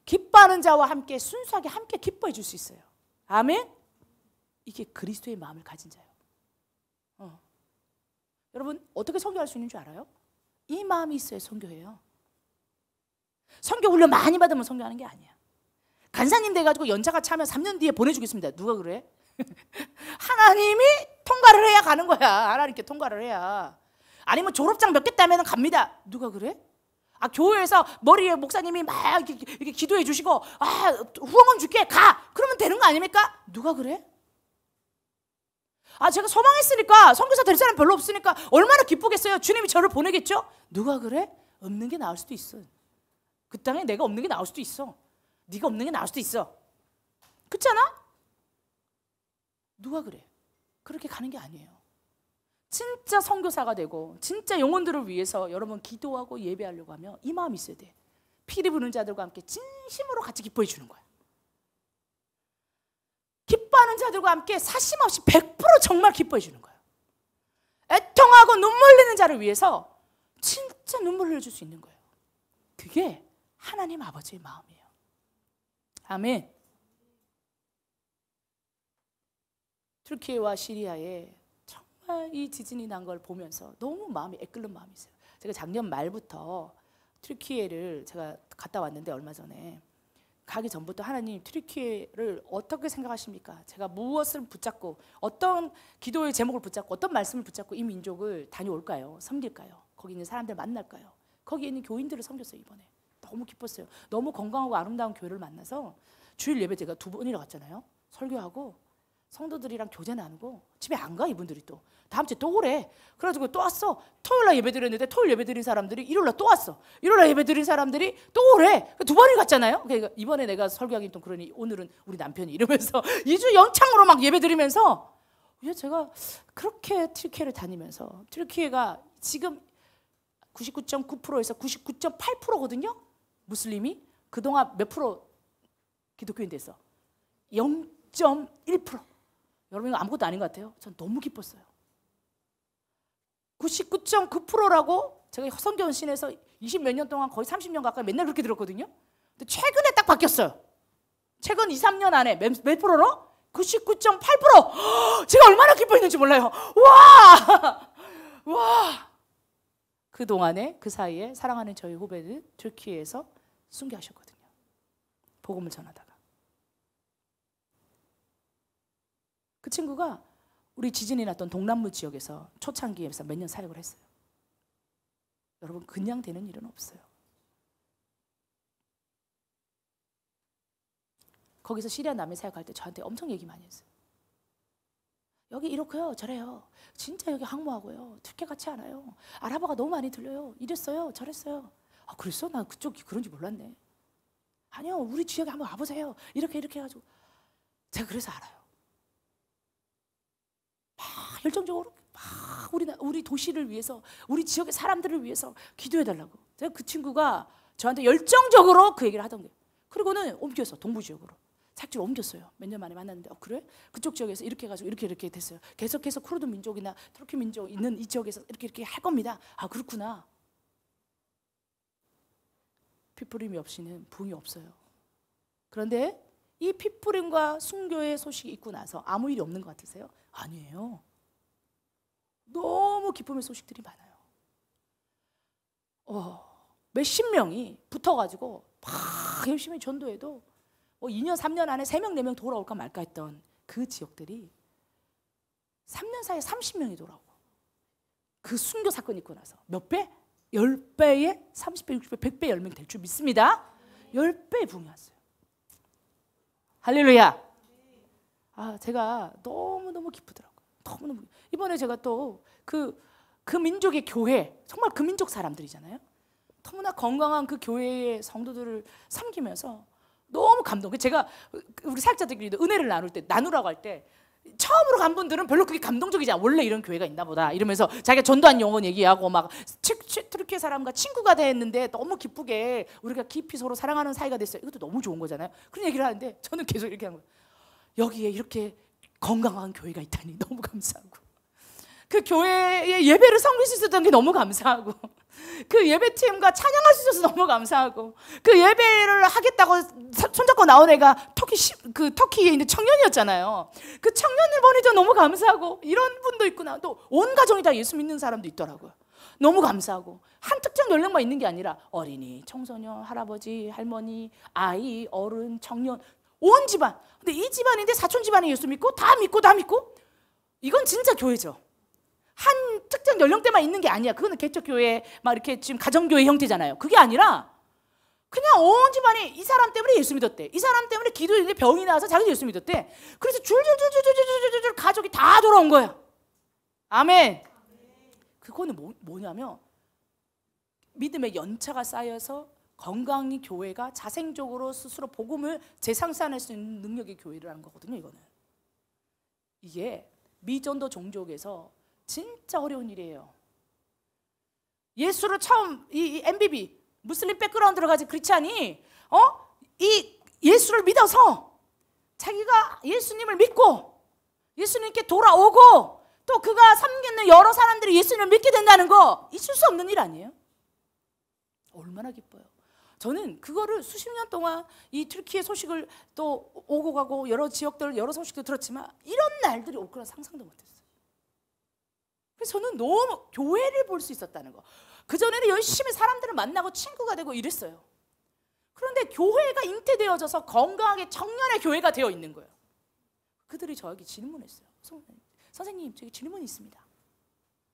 A: 기뻐하는 자와 함께 순수하게 함께 기뻐해 줄 수 있어요. 아멘? 이게 그리스도의 마음을 가진 자예요. 여러분, 어떻게 선교할 수 있는 줄 알아요? 이 마음이 있어야 선교해요. 선교 훈련 많이 받으면 선교하는 게 아니야. 간사님 돼가지고 연차가 차면 3년 뒤에 보내주겠습니다. 누가 그래? 하나님이 통과를 해야 가는 거야. 하나님께 통과를 해야. 아니면 졸업장 몇 개 따면 갑니다. 누가 그래? 교회에서 머리에 목사님이 막 이렇게 기도해 주시고 후원금 줄게 가. 그러면 되는 거 아닙니까? 누가 그래? 제가 소망했으니까 선교사 될 사람 별로 없으니까 얼마나 기쁘겠어요. 주님이 저를 보내겠죠? 누가 그래? 없는 게 나을 수도 있어. 그 땅에 내가 없는 게 나올 수도 있어. 네가 없는 게 나올 수도 있어. 그렇잖아? 누가 그래? 그렇게 가는 게 아니에요. 진짜 선교사가 되고 진짜 영혼들을 위해서 여러분 기도하고 예배하려고 하면 이 마음이 있어야 돼. 피리 부는 자들과 함께 진심으로 같이 기뻐해 주는 거야. 기뻐하는 자들과 함께 사심 없이 100% 정말 기뻐해 주는 거예요. 애통하고 눈물 흘리는 자를 위해서 진짜 눈물 흘려줄 수 있는 거예요. 그게 하나님 아버지의 마음이에요. 아멘. 튀르키예와 시리아에 정말 이 지진이 난 걸 보면서 너무 마음이 애끓는 마음이 있어요. 제가 작년 말부터 튀르키예를 제가 갔다 왔는데 얼마 전에 가기 전부터 하나님 튀르키예를 어떻게 생각하십니까? 제가 무엇을 붙잡고 어떤 기도의 제목을 붙잡고 어떤 말씀을 붙잡고 이 민족을 다녀올까요? 섬길까요? 거기 있는 사람들 만날까요? 거기 있는 교인들을 섬겼어요. 이번에 너무 기뻤어요. 너무 건강하고 아름다운 교회를 만나서 주일 예배 제가 2번이나 갔잖아요. 설교하고 성도들이랑 교제 나누고 집에 안 가. 이분들이 또 다음 주에 또 오래. 그래가지고 또 왔어. 토요일날 예배 드렸는데 토요일 예배 드린 사람들이 일요일날 또 왔어. 일요일날 예배 드린 사람들이 또 오래. 2번을 갔잖아요. 그러니까 이번에 내가 설교하기 좀 그러니 오늘은 우리 남편이 이러면서 2주 연창으로 막 예배 드리면서 제가 그렇게 튀르키예를 다니면서 튀르키예가 지금 99.9%에서 99.8%거든요. 무슬림이 그동안 몇 프로 기독교인 됐어? 0.1%. 여러분 이거 아무것도 아닌 것 같아요. 전 너무 기뻤어요. 99.9%라고 제가 선교원신에서 20몇 년 동안 거의 30년 가까이 맨날 그렇게 들었거든요. 근데 최근에 딱 바뀌었어요. 최근 2, 3년 안에 몇 프로로? 99.8%. 제가 얼마나 기뻐했는지 몰라요. 와! 와! 그동안에 그 사이에 사랑하는 저희 후배는 튀르키예에서 순교하셨거든요. 복음을 전하다가. 그 친구가 우리 지진이 났던 동남부 지역에서 초창기에서 몇 년 사역을 했어요. 여러분, 그냥 되는 일은 없어요. 거기서 시리아 남에 사역할 때 저한테 엄청 얘기 많이 했어요. 여기 이렇고요, 저래요. 진짜 여기 항모하고요. tür게 같지 않아요. 아랍어가 너무 많이 들려요. 이랬어요, 저랬어요. 아, 그랬어? 난 그쪽이 그런지 몰랐네. 아니요, 우리 지역에 한번 와보세요. 이렇게 해가지고. 제가 그래서 알아요. 막 열정적으로 막 우리 도시를 위해서, 우리 지역의 사람들을 위해서 기도해달라고. 제가 그 친구가 저한테 열정적으로 그 얘기를 하던 거예요. 그리고는 옮겼어, 동부 지역으로. 살짝 옮겼어요. 몇 년 만에 만났는데, 그래? 그쪽 지역에서 이렇게 해가지고 이렇게 됐어요. 계속해서 쿠르드 민족이나 터키 민족 있는 이 지역에서 이렇게 할 겁니다. 아, 그렇구나. 피뿌림이 없이는 부흥이 없어요. 그런데 이 피뿌림과 순교의 소식이 있고 나서 아무 일이 없는 것 같으세요? 아니에요. 너무 기쁨의 소식들이 많아요. 몇십 명이 붙어가지고 막 열심히 전도해도 2년, 3년 안에 3명, 4명 돌아올까 말까 했던 그 지역들이 3년 사이에 30명이 돌아오고, 그 순교 사건이 있고 나서 몇 배? 10배에 30배, 60배, 100배, 10명 될 줄 믿습니다. 10배 부흥이 왔어요. 할렐루야. 아, 제가 너무너무 기쁘더라고요. 너무너무. 이번에 제가 또 그 민족의 교회, 정말 그 민족 사람들이잖아요. 너무나 건강한 그 교회의 성도들을 섬기면서 너무 감동. 제가 우리 사역자들끼리도 은혜를 나누라고 할 때 처음으로 간 분들은 별로 그게 감동적이지 않아. 원래 이런 교회가 있나 보다 이러면서 자기가 전도한 용어 얘기하고 막 튀르키예 사람과 친구가 됐는데 너무 기쁘게 우리가 깊이 서로 사랑하는 사이가 됐어요. 이것도 너무 좋은 거잖아요. 그런 얘기를 하는데 저는 계속 이렇게 한 거예요. 여기에 이렇게 건강한 교회가 있다니 너무 감사하고, 그 교회에 예배를 섬길 수 있었던 게 너무 감사하고, 그 예배팀과 찬양할 수 있어서 너무 감사하고, 그 예배를 하겠다고 손잡고 나온 애가 터키에 있는 청년이었잖아요. 그 청년을 보니까 너무 감사하고, 이런 분도 있구나. 또 온 가정이 다 예수 믿는 사람도 있더라고요. 너무 감사하고, 한 특정 연령만 있는 게 아니라 어린이, 청소년, 할아버지, 할머니, 아이, 어른, 청년, 온 집안. 근데 이 집안인데 사촌 집안이 예수 믿고 다 믿고 이건 진짜 교회죠. 한 특정 연령대만 있는 게 아니야. 그거는 개척교회 막 이렇게 지금 가정교회 형태잖아요. 그게 아니라 그냥 온 집안이 이 사람 때문에 예수 믿었대. 이 사람 때문에 기도했는데 병이 나와서 자기도 예수 믿었대. 그래서 줄줄줄줄줄줄줄 가족이 다 돌아온 거야. 아멘. 그거는 뭐냐면 믿음의 연차가 쌓여서 건강히 교회가 자생적으로 스스로 복음을 재상산할 수 있는 능력의 교회라는 거거든요. 이거는. 이게 미전도 종족에서 진짜 어려운 일이에요. 예수를 처음 이 MBB 무슬림 백그라운드로 가진 크리스찬이 이 예수를 믿어서 자기가 예수님을 믿고 예수님께 돌아오고 또 그가 섬기는 여러 사람들이 예수님을 믿게 된다는 거 있을 수 없는 일 아니에요? 얼마나 기뻐요. 저는 그거를 수십 년 동안 이 튀르키예 소식을 또 오고 가고 여러 지역들 여러 소식도 들었지만 이런 날들이 올 거라 상상도 못했어요. 그래서 저는 너무 교회를 볼 수 있었다는 거. 그전에는 열심히 사람들을 만나고 친구가 되고 이랬어요. 그런데 교회가 잉태되어져서 건강하게 청년의 교회가 되어 있는 거예요. 그들이 저에게 질문했어요. 선생님, 저기 질문이 있습니다.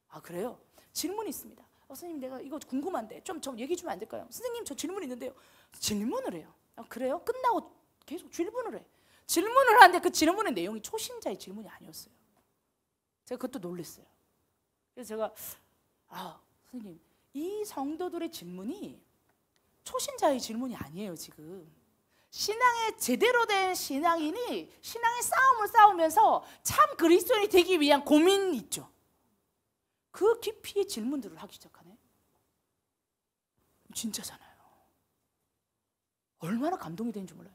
A: 아, 그래요? 질문이 있습니다. 선생님, 내가 이거 궁금한데 좀 얘기 주면 안 될까요? 선생님, 저 질문 있는데요. 질문을 해요. 아, 그래요? 끝나고 계속 질문을 해. 질문을 하는데 그 질문의 내용이 초신자의 질문이 아니었어요. 제가 그것도 놀랐어요. 그래서 제가 선생님, 이 성도들의 질문이 초신자의 질문이 아니에요. 지금 신앙에 제대로 된 신앙인이 신앙의 싸움을 싸우면서 참 그리스도인이 되기 위한 고민이 있죠. 그 깊이의 질문들을 하기 시작하네. 진짜잖아요. 얼마나 감동이 되는지 몰라요.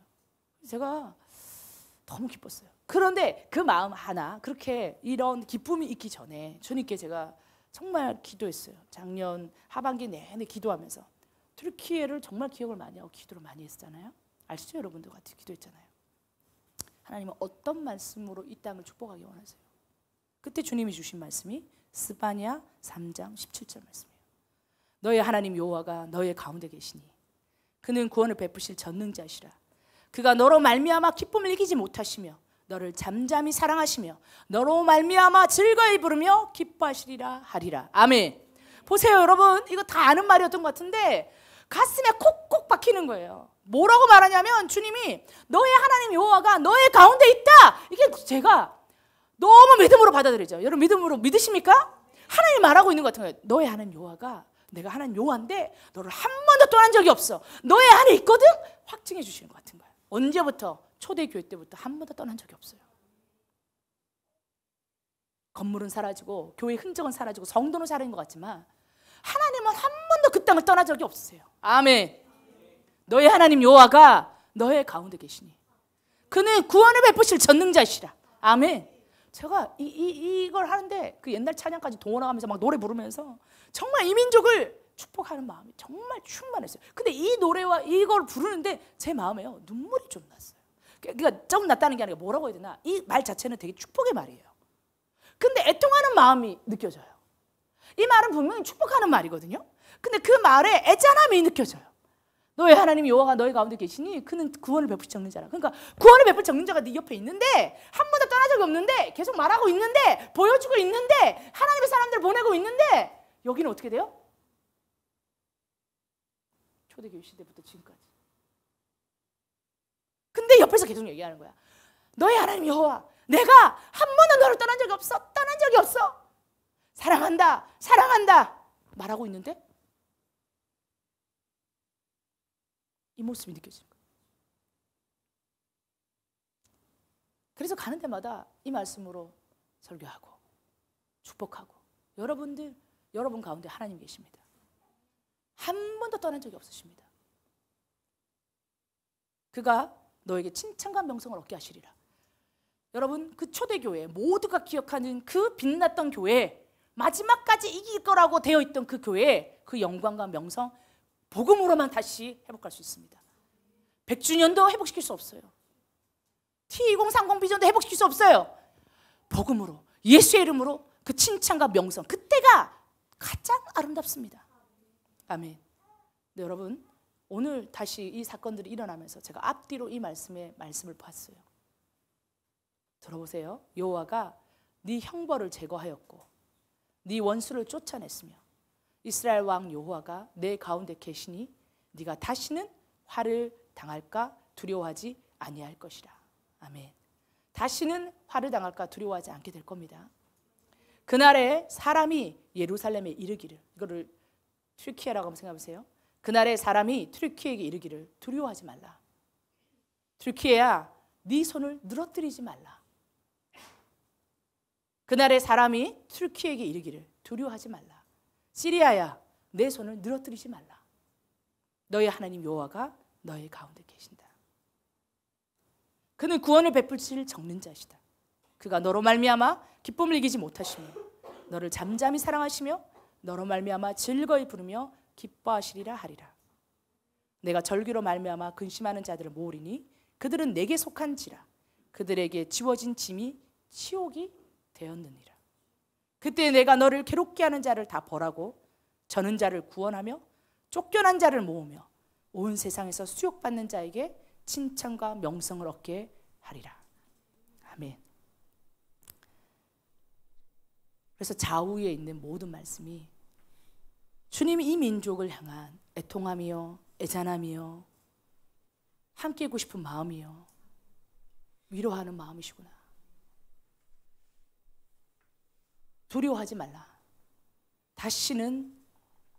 A: 제가 너무 기뻤어요. 그런데 그 마음 하나, 그렇게 이런 기쁨이 있기 전에 주님께 제가 정말 기도했어요. 작년 하반기 내내 기도하면서 튀르키예를 정말 기억을 많이 하고 기도를 많이 했잖아요. 아시죠? 여러분들 같이 기도했잖아요. 하나님은 어떤 말씀으로 이 땅을 축복하기 원하세요? 그때 주님이 주신 말씀이 스바냐 3장 17절 말씀이에요. 너의 하나님 여호와가 너의 가운데 계시니 그는 구원을 베푸실 전능자시라. 그가 너로 말미암아 기쁨을 이기지 못하시며 너를 잠잠히 사랑하시며 너로 말미암아 즐거이 부르며 기뻐하시리라 하리라. 아멘. 보세요 여러분, 이거 다 아는 말이었던 것 같은데 가슴에 콕콕 박히는 거예요. 뭐라고 말하냐면 주님이 너의 하나님 여호와가 너의 가운데 있다. 이게 제가 너무 믿음으로 받아들이죠. 여러분 믿음으로 믿으십니까? 하나님이 말하고 있는 것 같은 거예요. 너의 하나님 여호와가 내가 하나님 여호와인데 너를 한 번도 떠난 적이 없어. 너의 안에 있거든? 확증해 주시는 것 같은 거예요. 언제부터? 초대교회 때부터 한 번도 떠난 적이 없어요. 건물은 사라지고 교회 흔적은 사라지고 성도는 사라진 것 같지만 하나님은 한 번도 그 땅을 떠난 적이 없으세요. 아멘. 너의 하나님 여호와가 너의 가운데 계시니 그는 구원을 베푸실 전능자시라. 아멘. 제가 이걸 하는데 그 옛날 찬양까지 동원하면서 막 노래 부르면서 정말 이 민족을 축복하는 마음이 정말 충만했어요. 근데 이 노래와 이걸 부르는데 제 마음에요 눈물이 좀 났어요. 그러니까 좀 났다는 게 아니라 뭐라고 해야 되나, 이 말 자체는 되게 축복의 말이에요. 근데 애통하는 마음이 느껴져요. 이 말은 분명히 축복하는 말이거든요. 근데 그 말에 애잔함이 느껴져요. 너의 하나님 여호와가 너희 가운데 계시니 그는 구원을 베풀 전능자라. 그러니까 구원을 베풀 전능자가 네 옆에 있는데 한 번도 떠난 적이 없는데 계속 말하고 있는데 보여주고 있는데 하나님의 사람들을 보내고 있는데 여기는 어떻게 돼요? 초대교회 시대부터 지금까지. 근데 옆에서 계속 얘기하는 거야. 너의 하나님 여호와 내가 한 번도 너를 떠난 적이 없어. 떠난 적이 없어. 사랑한다. 사랑한다. 말하고 있는데 이 모습이 느껴지는 거예요. 그래서 가는 데마다 이 말씀으로 설교하고 축복하고 여러분 가운데 하나님 계십니다. 한 번도 떠난 적이 없으십니다. 그가 너에게 칭찬과 명성을 얻게 하시리라. 여러분 그 초대교회 모두가 기억하는 그 빛났던 교회 마지막까지 이길 거라고 되어 있던 그 교회 그 영광과 명성 복음으로만 다시 회복할 수 있습니다. 100주년도 회복시킬 수 없어요. T2030 비전도 회복시킬 수 없어요. 복음으로 예수의 이름으로 그 칭찬과 명성 그때가 가장 아름답습니다. 아멘. 네, 여러분 오늘 다시 이 사건들이 일어나면서 제가 앞뒤로 이 말씀을 봤어요. 들어보세요. 여호와가 네 형벌을 제거하였고 네 원수를 쫓아냈으며 이스라엘 왕 여호와가 내 가운데 계시니 네가 다시는 화를 당할까 두려워하지 아니할 것이라. 아멘. 다시는 화를 당할까 두려워하지 않게 될 겁니다. 그날에 사람이 예루살렘에 이르기를, 이거를 트리키에라고 한번 생각해보세요. 그날에 사람이 트리키에게 이르기를 두려워하지 말라. 트리키에야 네 손을 늘어뜨리지 말라. 그날에 사람이 트리키에게 이르기를 두려워하지 말라. 시리아야 내 손을 늘어뜨리지 말라. 너의 하나님 여호와가 너의 가운데 계신다. 그는 구원을 베풀실 전능자시다. 그가 너로 말미암아 기쁨을 이기지 못하시며 너를 잠잠히 사랑하시며 너로 말미암아 즐거이 부르며 기뻐하시리라 하리라. 내가 절기로 말미암아 근심하는 자들을 모으리니 그들은 내게 속한지라. 그들에게 지워진 짐이 치욕이 되었느니라. 그때 내가 너를 괴롭게 하는 자를 다 벌하고 저는 자를 구원하며 쫓겨난 자를 모으며 온 세상에서 수욕받는 자에게 칭찬과 명성을 얻게 하리라. 아멘. 그래서 좌우에 있는 모든 말씀이 주님이 이 민족을 향한 애통함이요 애잔함이요 함께 있고 싶은 마음이요 위로하는 마음이시구나. 두려워하지 말라. 다시는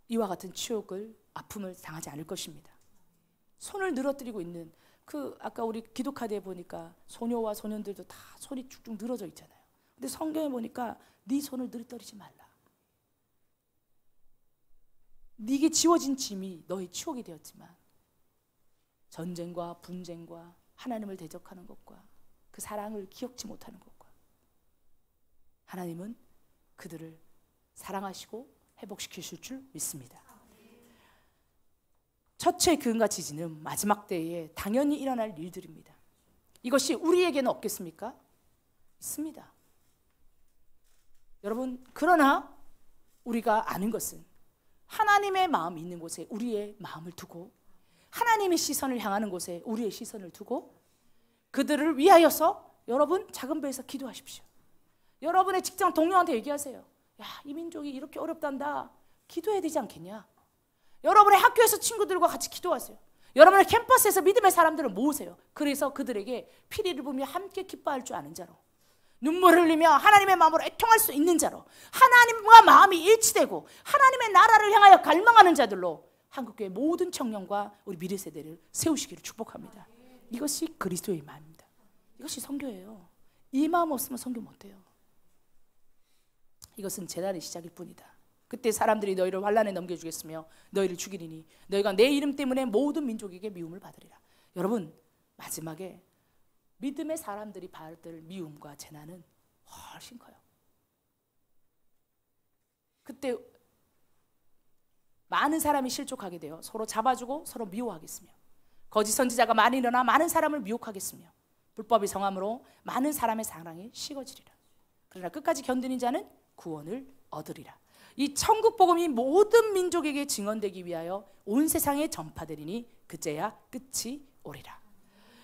A: 이와 같은 치욕을 아픔을 당하지 않을 것입니다. 손을 늘어뜨리고 있는 그 아까 우리 기도 카드에 보니까 소녀와 소년들도 다 손이 쭉쭉 늘어져 있잖아요. 근데 성경에 보니까 네 손을 늘어뜨리지 말라. 네게 지워진 짐이 너의 추억이 되었지만 전쟁과 분쟁과 하나님을 대적하는 것과 그 사랑을 기억지 못하는 것과 하나님은 그들을 사랑하시고 회복시키실 줄 믿습니다. 첫째 기근과 지진은 마지막 때에 당연히 일어날 일들입니다. 이것이 우리에게는 없겠습니까? 있습니다. 여러분, 그러나 우리가 아는 것은 하나님의 마음이 있는 곳에 우리의 마음을 두고 하나님의 시선을 향하는 곳에 우리의 시선을 두고 그들을 위하여서 여러분 작은 배에서 기도하십시오. 여러분의 직장 동료한테 얘기하세요. 야, 이 민족이 이렇게 어렵단다. 기도해야 되지 않겠냐? 여러분의 학교에서 친구들과 같이 기도하세요. 여러분의 캠퍼스에서 믿음의 사람들을 모으세요. 그래서 그들에게 피리를 부며 함께 기뻐할 줄 아는 자로, 눈물을 흘리며 하나님의 마음으로 애통할 수 있는 자로, 하나님과 마음이 일치되고 하나님의 나라를 향하여 갈망하는 자들로 한국교회 모든 청년과 우리 미래 세대를 세우시기를 축복합니다. 이것이 그리스도의 마음입니다. 이것이 선교예요. 이 마음 없으면 선교 못해요. 이것은 재단의 시작일 뿐이다. 그때 사람들이 너희를 환난에 넘겨주겠으며 너희를 죽이리니 너희가 내 이름 때문에 모든 민족에게 미움을 받으리라. 여러분, 마지막에 믿음의 사람들이 받을 미움과 재난은 훨씬 커요. 그때 많은 사람이 실족하게 되어 서로 잡아주고 서로 미워하겠으며 거짓 선지자가 많이 일어나 많은 사람을 미혹하겠으며 불법이 성함으로 많은 사람의 사랑이 식어지리라. 그러나 끝까지 견디는 자는 구원을 얻으리라. 이 천국 복음이 모든 민족에게 증언되기 위하여 온 세상에 전파되리니 그제야 끝이 오리라.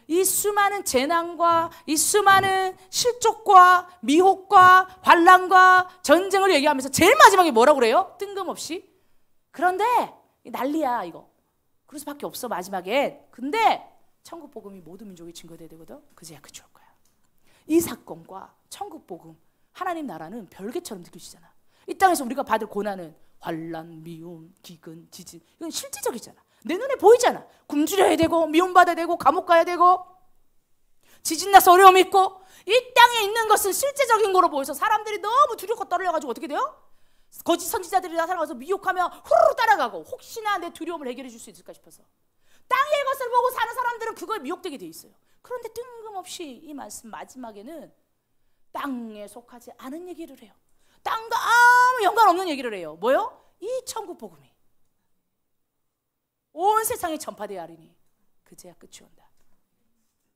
A: 이 수많은 재난과 이 수많은 실족과 미혹과 환난과 전쟁을 얘기하면서 제일 마지막에 뭐라고 그래요? 뜬금없이 그런데 난리야 이거. 그럴 수밖에 없어 마지막에. 근데 천국 복음이 모든 민족에 증거돼야 되거든. 그제야 끝이 올 거야. 이 사건과 천국 복음, 하나님 나라는 별개처럼 느껴지잖아. 이 땅에서 우리가 받을 고난은 환난, 미움, 기근, 지진, 이건 실질적이잖아. 내 눈에 보이잖아. 굶주려야 되고 미움받아야 되고 감옥 가야 되고 지진나서 어려움 있고. 이 땅에 있는 것은 실제적인 거로 보여서 사람들이 너무 두렵고 떨려가지고 어떻게 돼요? 거짓 선지자들이 나타나서 미혹하며 후루룩 따라가고 혹시나 내 두려움을 해결해 줄 수 있을까 싶어서 땅의 것을 보고 사는 사람들은 그거에 미혹되게 돼 있어요. 그런데 뜬금없이 이 말씀 마지막에는 땅에 속하지 않은 얘기를 해요. 땅과 아무 연관없는 얘기를 해요. 뭐요? 이 천국 복음이 온 세상에 전파되어야 하리니 그제야 끝이 온다.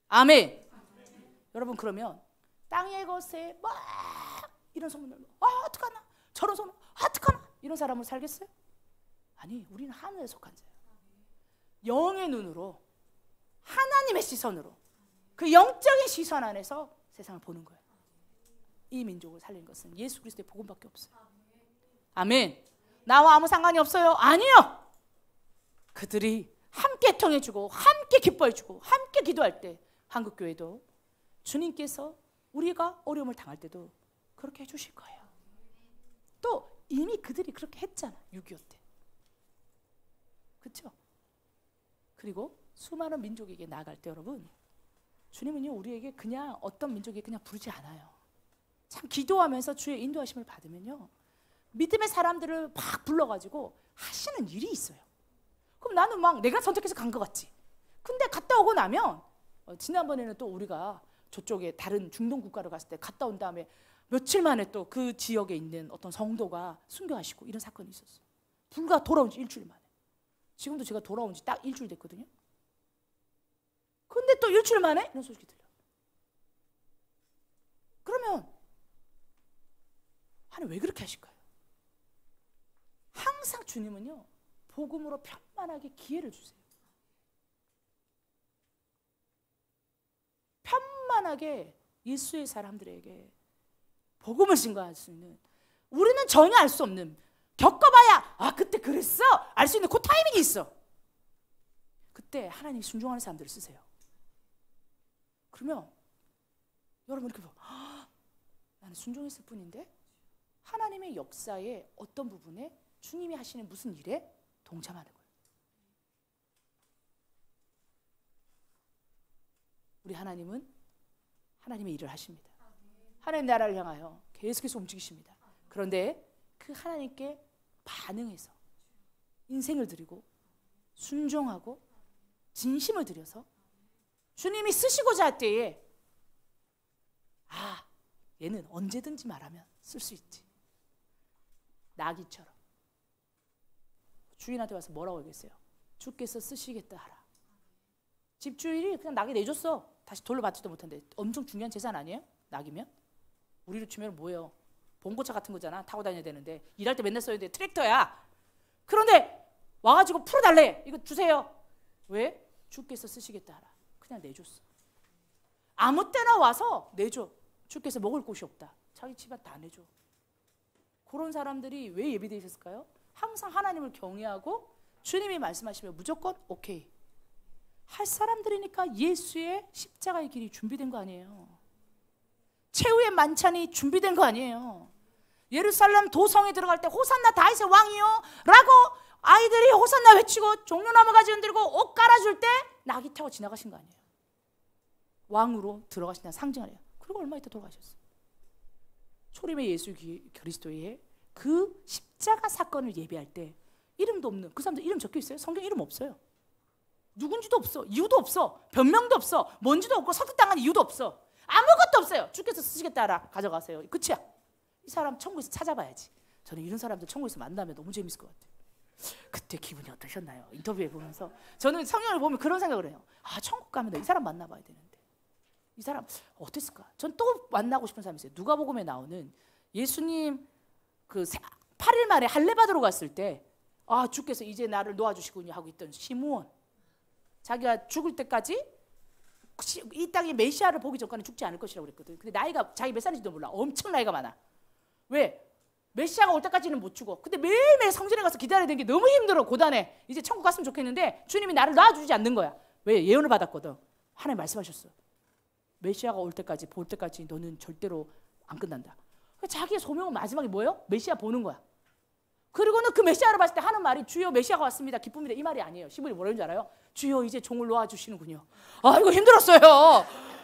A: 아멘. 여러분, 그러면 땅의 것에 막 이런 소문을 어떡하나 저런 소문 어떡하나 이런 사람을 살겠어요? 아니, 우리는 하늘에 속한 자예요. 영의 눈으로 하나님의 시선으로 그 영적인 시선 안에서 세상을 보는 거예요. 이 민족을 살린 것은 예수 그리스도의 복음밖에 없어요. 아멘. 나와 아무 상관이 없어요? 아니요. 그들이 함께 통해주고 함께 기뻐해주고 함께 기도할 때 한국교회도 주님께서 우리가 어려움을 당할 때도 그렇게 해주실 거예요. 또 이미 그들이 그렇게 했잖아. 6.25 때. 그렇죠? 그리고 수많은 민족에게 나아갈 때 여러분, 주님은요 우리에게 그냥 어떤 민족에게 그냥 부르지 않아요. 참 기도하면서 주의 인도하심을 받으면요 믿음의 사람들을 막 불러가지고 하시는 일이 있어요. 그럼 나는 막 내가 선택해서 간 것 같지. 근데 갔다 오고 나면 지난번에는 또 우리가 저쪽에 다른 중동 국가로 갔을 때 갔다 온 다음에 며칠 만에 또 그 지역에 있는 어떤 성도가 순교하시고 이런 사건이 있었어요. 불과 돌아온 지 일주일 만에. 지금도 제가 돌아온 지 딱 일주일 됐거든요. 근데 또 일주일 만에 이런 소식이 들려. 그러면 하나님 왜 그렇게 하실까요? 항상 주님은요 복음으로 편만하게 기회를 주세요. 편만하게 예수의 사람들에게 복음을 증거할 수 있는, 우리는 전혀 알 수 없는, 겪어봐야 아 그때 그랬어 알 수 있는 그 타이밍이 있어. 그때 하나님이 순종하는 사람들을 쓰세요. 그러면 여러분 이렇게 봐, 나는 순종했을 뿐인데 하나님의 역사의 어떤 부분에 주님이 하시는 무슨 일에 동참하는 거예요. 우리 하나님은 하나님의 일을 하십니다. 하나님 나라를 향하여 계속해서 움직이십니다. 그런데 그 하나님께 반응해서 인생을 드리고 순종하고 진심을 들여서 주님이 쓰시고자 할 때에 아 얘는 언제든지 말하면 쓸 수 있지. 나귀처럼 주인한테 와서 뭐라고 얘기했어요? 주께서 쓰시겠다 하라. 집주인이 그냥 나귀 내줬어. 다시 돌려받지도 못한대. 엄청 중요한 재산 아니에요? 낙이면? 우리로 치면 뭐예요? 봉고차 같은 거잖아. 타고 다녀야 되는데 일할 때 맨날 써야 돼. 트랙터야. 그런데 와가지고 풀어달래. 이거 주세요. 왜? 주께서 쓰시겠다 하라. 그냥 내줬어. 아무 때나 와서 내줘. 주께서 먹을 곳이 없다. 자기 집안 다 내줘. 그런 사람들이 왜 예비되어 있었을까요? 항상 하나님을 경외하고 주님이 말씀하시면 무조건 오케이 할 사람들이니까 예수의 십자가의 길이 준비된 거 아니에요. 최후의 만찬이 준비된 거 아니에요. 예루살렘 도성에 들어갈 때 호산나 다윗의 왕이요 라고 아이들이 호산나 외치고 종려나무 가지 흔들고 옷 깔아줄 때 낙이 타고 지나가신 거 아니에요. 왕으로 들어가신다는 상징 아니에요. 그리고 얼마 있다 돌아가셨어요. 초림의 예수 그리스도의 그 십자가 사건을 예배할 때 이름도 없는 그 사람들 이름 적혀 있어요? 성경 이름 없어요. 누군지도 없어. 이유도 없어. 변명도 없어. 뭔지도 없고 설득당한 이유도 없어. 아무것도 없어요. 주께서 쓰시겠다 하라. 가져가세요. 끝이야. 이 사람 천국에서 찾아봐야지. 저는 이런 사람들 천국에서 만나면 너무 재밌을 것 같아요. 그때 기분이 어떠셨나요? 인터뷰해 보면서 저는 성경을 보면 그런 생각을 해요. 아, 천국 가면 이 사람 만나봐야 되는데 이 사람 어땠을까? 전 또 만나고 싶은 사람이 있어요. 누가복음에 나오는 예수님 그 8일 만에 할례 받으러 갔을 때 아, 주께서 이제 나를 놓아주시군요 하고 있던 시므온. 자기가 죽을 때까지 이 땅에 메시아를 보기 전까지 죽지 않을 것이라고 그랬거든. 근데 나이가 자기 몇 살인지도 몰라. 엄청 나이가 많아. 왜? 메시아가 올 때까지는 못 죽어. 근데 매일매일 성전에 가서 기다려야 되는 게 너무 힘들어. 고단해. 이제 천국 갔으면 좋겠는데 주님이 나를 놔주지 않는 거야. 왜? 예언을 받았거든. 하나님 말씀하셨어. 메시아가 올 때까지 볼 때까지 너는 절대로 안 끝난다. 자기의 소명은 마지막에 뭐예요? 메시아 보는 거야. 그리고는 그 메시아를 봤을 때 하는 말이 주여 메시아가 왔습니다. 기쁨이다. 이 말이 아니에요. 시분이 뭐라는 줄 알아요? 주여 이제 종을 놓아주시는군요. 아, 이거 힘들었어요.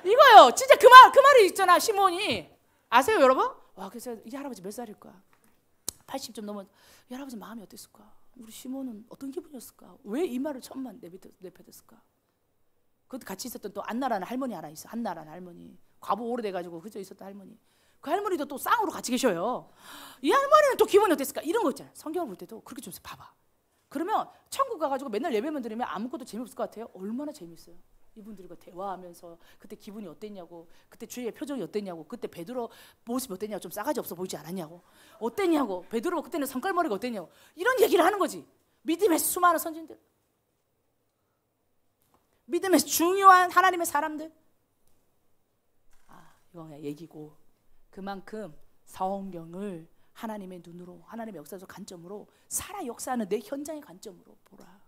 A: 이거요. 진짜 그 말이 있잖아. 시몬이. 아세요 여러분? 와, 그래서 이 할아버지 몇 살일까? 80좀 넘은 이 할아버지 마음이 어땠을까? 우리 시몬은 어떤 기분이었을까? 왜 이 말을 처음만 내뱉었을까? 그것도 같이 있었던 또 안나라는 할머니 하나 있어. 한나라는 할머니. 과부 오래돼가지고 그저 있었던 할머니. 그 할머니도 또 쌍으로 같이 계셔요. 이 할머니는 또 기분이 어땠을까? 이런 거 있잖아요. 성경을 볼 때도 그렇게 좀 봐봐. 그러면 천국 가가지고 맨날 예배만 들으면 아무것도 재미없을 것 같아요? 얼마나 재밌어요. 이분들과 대화하면서 그때 기분이 어땠냐고, 그때 주의 표정이 어땠냐고, 그때 베드로 모습이 어땠냐고, 좀 싸가지 없어 보이지 않았냐고, 어땠냐고, 베드로 그때는 성깔머리가 어땠냐고, 이런 얘기를 하는 거지. 믿음의 수많은 선진들, 믿음에서 중요한 하나님의 사람들. 아, 이거 그냥 얘기고 그만큼 성경을 하나님의 눈으로, 하나님의 역사적 관점으로, 살아 역사하는 내 현장의 관점으로 보라.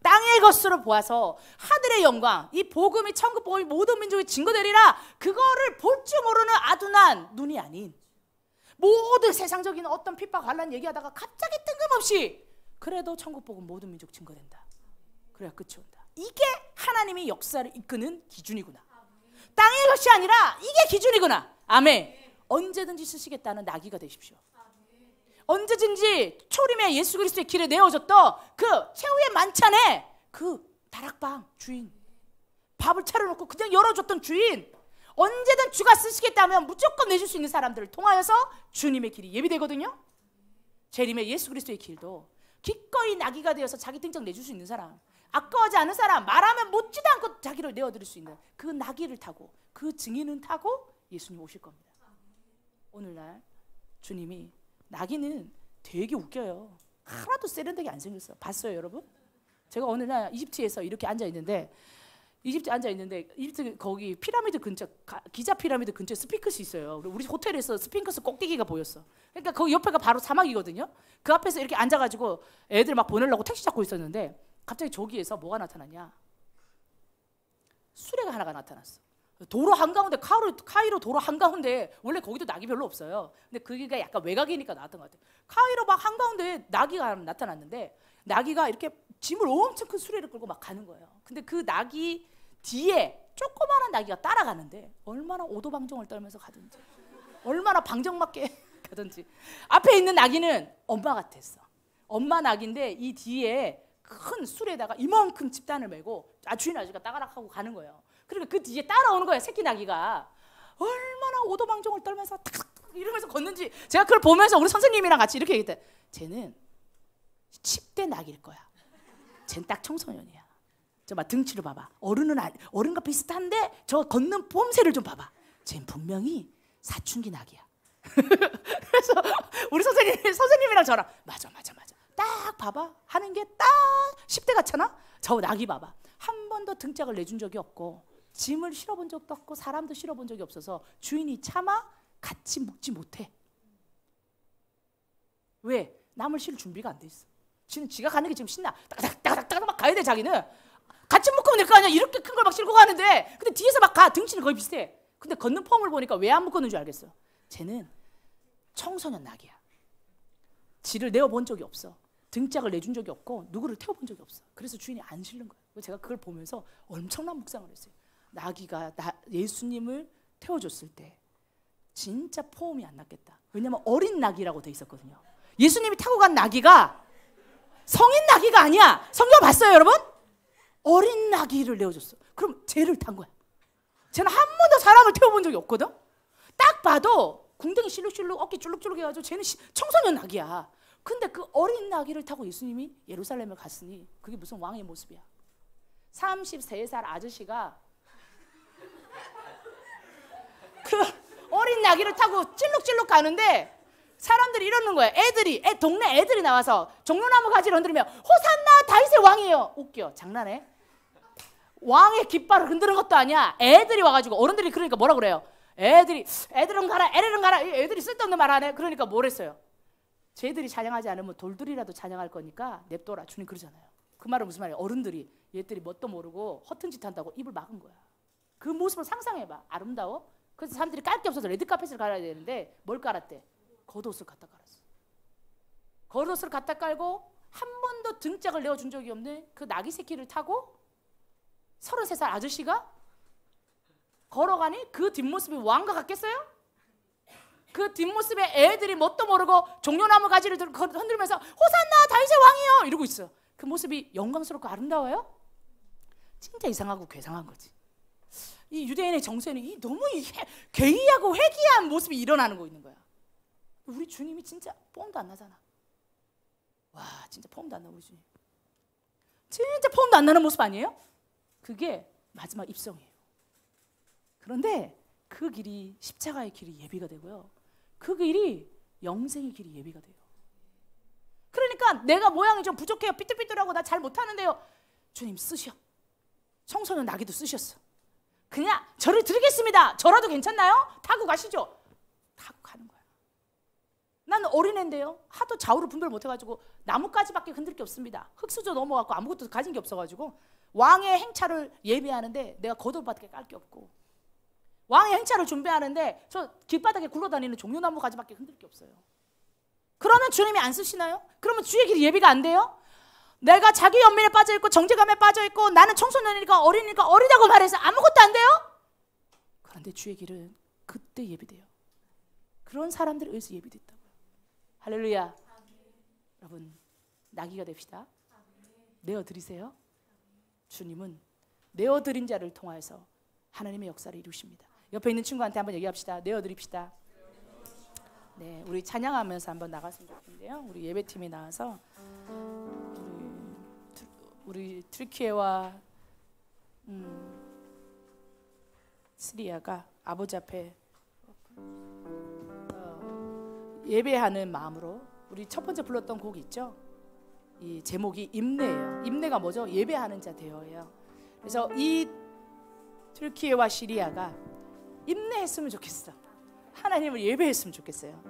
A: 땅의 것으로 보아서 하늘의 영광, 이 복음이 천국 복음이 모든 민족에 증거되리라. 그거를 볼 줄 모르는 아둔한 눈이 아닌 모든 세상적인 어떤 핍박 환난 얘기하다가 갑자기 뜬금없이 그래도 천국 복음 모든 민족 증거된다. 그래야 끝이 온다. 이게 하나님이 역사를 이끄는 기준이구나. 땅의 것이 아니라 이게 기준이구나. 아멘. 언제든지 쓰시겠다는 나귀가 되십시오. 언제든지 초림의 예수 그리스도의 길에 내어줬던 그 최후의 만찬에 그 다락방 주인, 밥을 차려놓고 그냥 열어줬던 주인, 언제든 주가 쓰시겠다면 무조건 내줄 수 있는 사람들을 통하여서 주님의 길이 예비되거든요. 재림의 예수 그리스도의 길도 기꺼이 나귀가 되어서 자기 등짝 내줄 수 있는 사람, 아까워하지 않은 사람, 말하면 묻지도 않고 자기를 내어드릴 수 있는 그 나귀를 타고, 그 증인은 타고 예수님 오실 겁니다. 오늘날 주님이, 나귀는 되게 웃겨요. 하나도 세련되게 안 생겼어요. 봤어요 여러분? 제가 어느 날 이집트에서 이렇게 앉아있는데, 이집트 거기 피라미드 근처, 기자 피라미드 근처에 스핑크스 있어요. 우리 호텔에서 스핑크스 꼭대기가 보였어. 그러니까 거기 옆에가 바로 사막이거든요. 그 앞에서 이렇게 앉아가지고 애들 막 보내려고 택시 잡고 있었는데 갑자기 저기에서 뭐가 나타났냐, 수레가 하나가 나타났어. 도로 한가운데, 카이로 도로 한가운데, 원래 거기도 낙이 별로 없어요. 근데 거기가 약간 외곽이니까 나왔던 것 같아요. 카이로 막 한가운데 낙이가 나타났는데, 낙이가 이렇게 짐을 엄청 큰 수레를 끌고 막 가는 거예요. 근데 그 낙이 뒤에 조그마한 낙이가 따라가는데 얼마나 오도방정을 떨면서 가든지, 얼마나 방정맞게 가든지. 앞에 있는 낙이는 엄마 같았어. 엄마 낙인데 이 뒤에 큰 수레에다가 이만큼 집단을 메고 주인 아저씨가 따라가고 가는 거예요. 그러니까 그 뒤에 따라오는 거야, 새끼 나귀가. 얼마나 오도방정을 떨면서 탁탁 이러면서 걷는지, 제가 그걸 보면서 우리 선생님이랑 같이 이렇게 얘기했대. 쟤는 10대 낙일 거야. 쟤는 딱 청소년이야. 저 막 등치를 봐봐. 어른과 비슷한데 저 걷는 폼새를 좀 봐봐. 쟤는 분명히 사춘기 낙이야. 그래서 우리 선생님이랑 저랑 맞아. 딱 봐봐. 하는 게 딱 10대 같잖아. 저 낙이 봐봐. 한 번도 등짝을 내준 적이 없고 짐을 실어본 적도 없고 사람도 실어본 적이 없어서 주인이 차마 같이 묵지 못해. 왜? 남을 실 준비가 안 돼 있어. 지는 지가 가는 게 지금 신나. 따닥따닥따닥 막 가야 돼. 자기는 같이 묶으면 될 거 아니야. 이렇게 큰 걸 막 싣고 가는데 근데 뒤에서 막 가. 등치는 거의 비슷해. 근데 걷는 폼을 보니까 왜 안 묶었는 줄 알겠어. 쟤는 청소년 낙이야. 지를 내어본 적이 없어. 등짝을 내준 적이 없고 누구를 태워본 적이 없어. 그래서 주인이 안 실는 거야. 제가 그걸 보면서 엄청난 묵상을 했어요. 나귀가 예수님을 태워줬을 때 진짜 포음이 안 났겠다. 왜냐면 어린 나귀라고 돼 있었거든요. 예수님이 타고 간 나귀가 성인 나귀가 아니야. 성경 봤어요 여러분? 어린 나귀를 내어줬어. 그럼 쟤를 탄 거야. 쟤는 한 번도 사람을 태워본 적이 없거든. 딱 봐도 궁뎅이 실룩실룩 어깨 쭈룩쭈룩 해가지고 쟤는 청소년 나귀야. 근데 그 어린 나귀를 타고 예수님이 예루살렘을 갔으니 그게 무슨 왕의 모습이야. 33살 아저씨가 그 어린 나귀를 타고 찔룩찔룩 가는데 사람들이 이러는 거야. 동네 애들이 나와서 종려나무 가지를 흔들며 호산나 다윗의 왕이에요. 웃겨. 장난해? 왕의 깃발을 흔드는 것도 아니야. 애들이 와가지고 어른들이 그러니까 뭐라 그래요? 애들은 가라. 애들이 쓸데없는 말 하네. 그러니까 뭘 했어요? 쟤들이 찬양하지 않으면 돌들이라도 찬양할 거니까 냅둬라. 주님 그러잖아요. 그 말은 무슨 말이에요? 어른들이 얘들이 뭣도 모르고 허튼 짓 한다고 입을 막은 거야. 그 모습을 상상해봐. 아름다워? 그래서 사람들이 깔 게 없어서 레드카펫을 갈아야 되는데 뭘 깔았대? 겉옷을 갖다 깔았어. 겉옷을 갖다 깔고 한 번도 등짝을 내어준 적이 없는 그 나귀 새끼를 타고 33살 아저씨가 걸어가니 그 뒷모습이 왕과 같겠어요? 그 뒷모습에 애들이 뭣도 모르고 종려나무 가지를 흔들면서 호산나 다윗의 왕이요 이러고 있어. 그 모습이 영광스럽고 아름다워요? 진짜 이상하고 괴상한 거지. 이 유대인의 정서에는 너무 괴이하고 회귀한 모습이 일어나는 거 있는 거야. 우리 주님이 진짜 폼도 안 나잖아. 와 진짜 폼도 안 나고 우리 주님 진짜 폼도 안 나는 모습 아니에요? 그게 마지막 입성이에요. 그런데 그 길이 십자가의 길이 예비가 되고요. 그 길이 영생의 길이 예비가 돼요. 그러니까 내가 모양이 좀 부족해요. 삐뚤삐뚤하고 나 잘 못하는데요. 주님 쓰셔. 청소년 나귀도 쓰셨어. 그냥 저를 드리겠습니다. 저라도 괜찮나요? 타고 가시죠. 타고 가는 거야. 나는 어린애인데요. 하도 좌우를 분별 못해가지고 나뭇가지밖에 흔들 게 없습니다. 흙수저 넘어갖고 아무것도 가진 게 없어가지고 왕의 행차를 예비하는데 내가 겉옷밖에 깔 게 없고 왕의 행차를 준비하는데 저 길바닥에 굴러다니는 종려나무 가지밖에 흔들 게 없어요. 그러면 주님이 안 쓰시나요? 그러면 주의 길이 예비가 안 돼요? 내가 자기 연민에 빠져있고 정죄감에 빠져있고 나는 청소년이니까 어리니까 어리다고 말해서 아무것도 안 돼요? 그런데 주의 길은 그때 예비돼요. 그런 사람들에 의해서 예비됐다고요. 할렐루야. 아멘. 여러분 나귀가 됩시다. 내어드리세요. 주님은 내어드린 자를 통하여서 하나님의 역사를 이루십니다. 옆에 있는 친구한테 한번 얘기합시다. 내어드립시다. 네, 우리 찬양하면서 한번 나갔으면 좋겠는데요. 우리 예배팀이 나와서 우리 트리키에와 시리아가 아버지 앞에 예배하는 마음으로 우리 첫 번째 불렀던 곡 있죠. 이 제목이 임내예요. 임내가 뭐죠? 예배하는 자 되어예요. 그래서 이 트리키에와 시리아가 임내했으면 좋겠어. 하나님을 예배했으면 좋겠어요.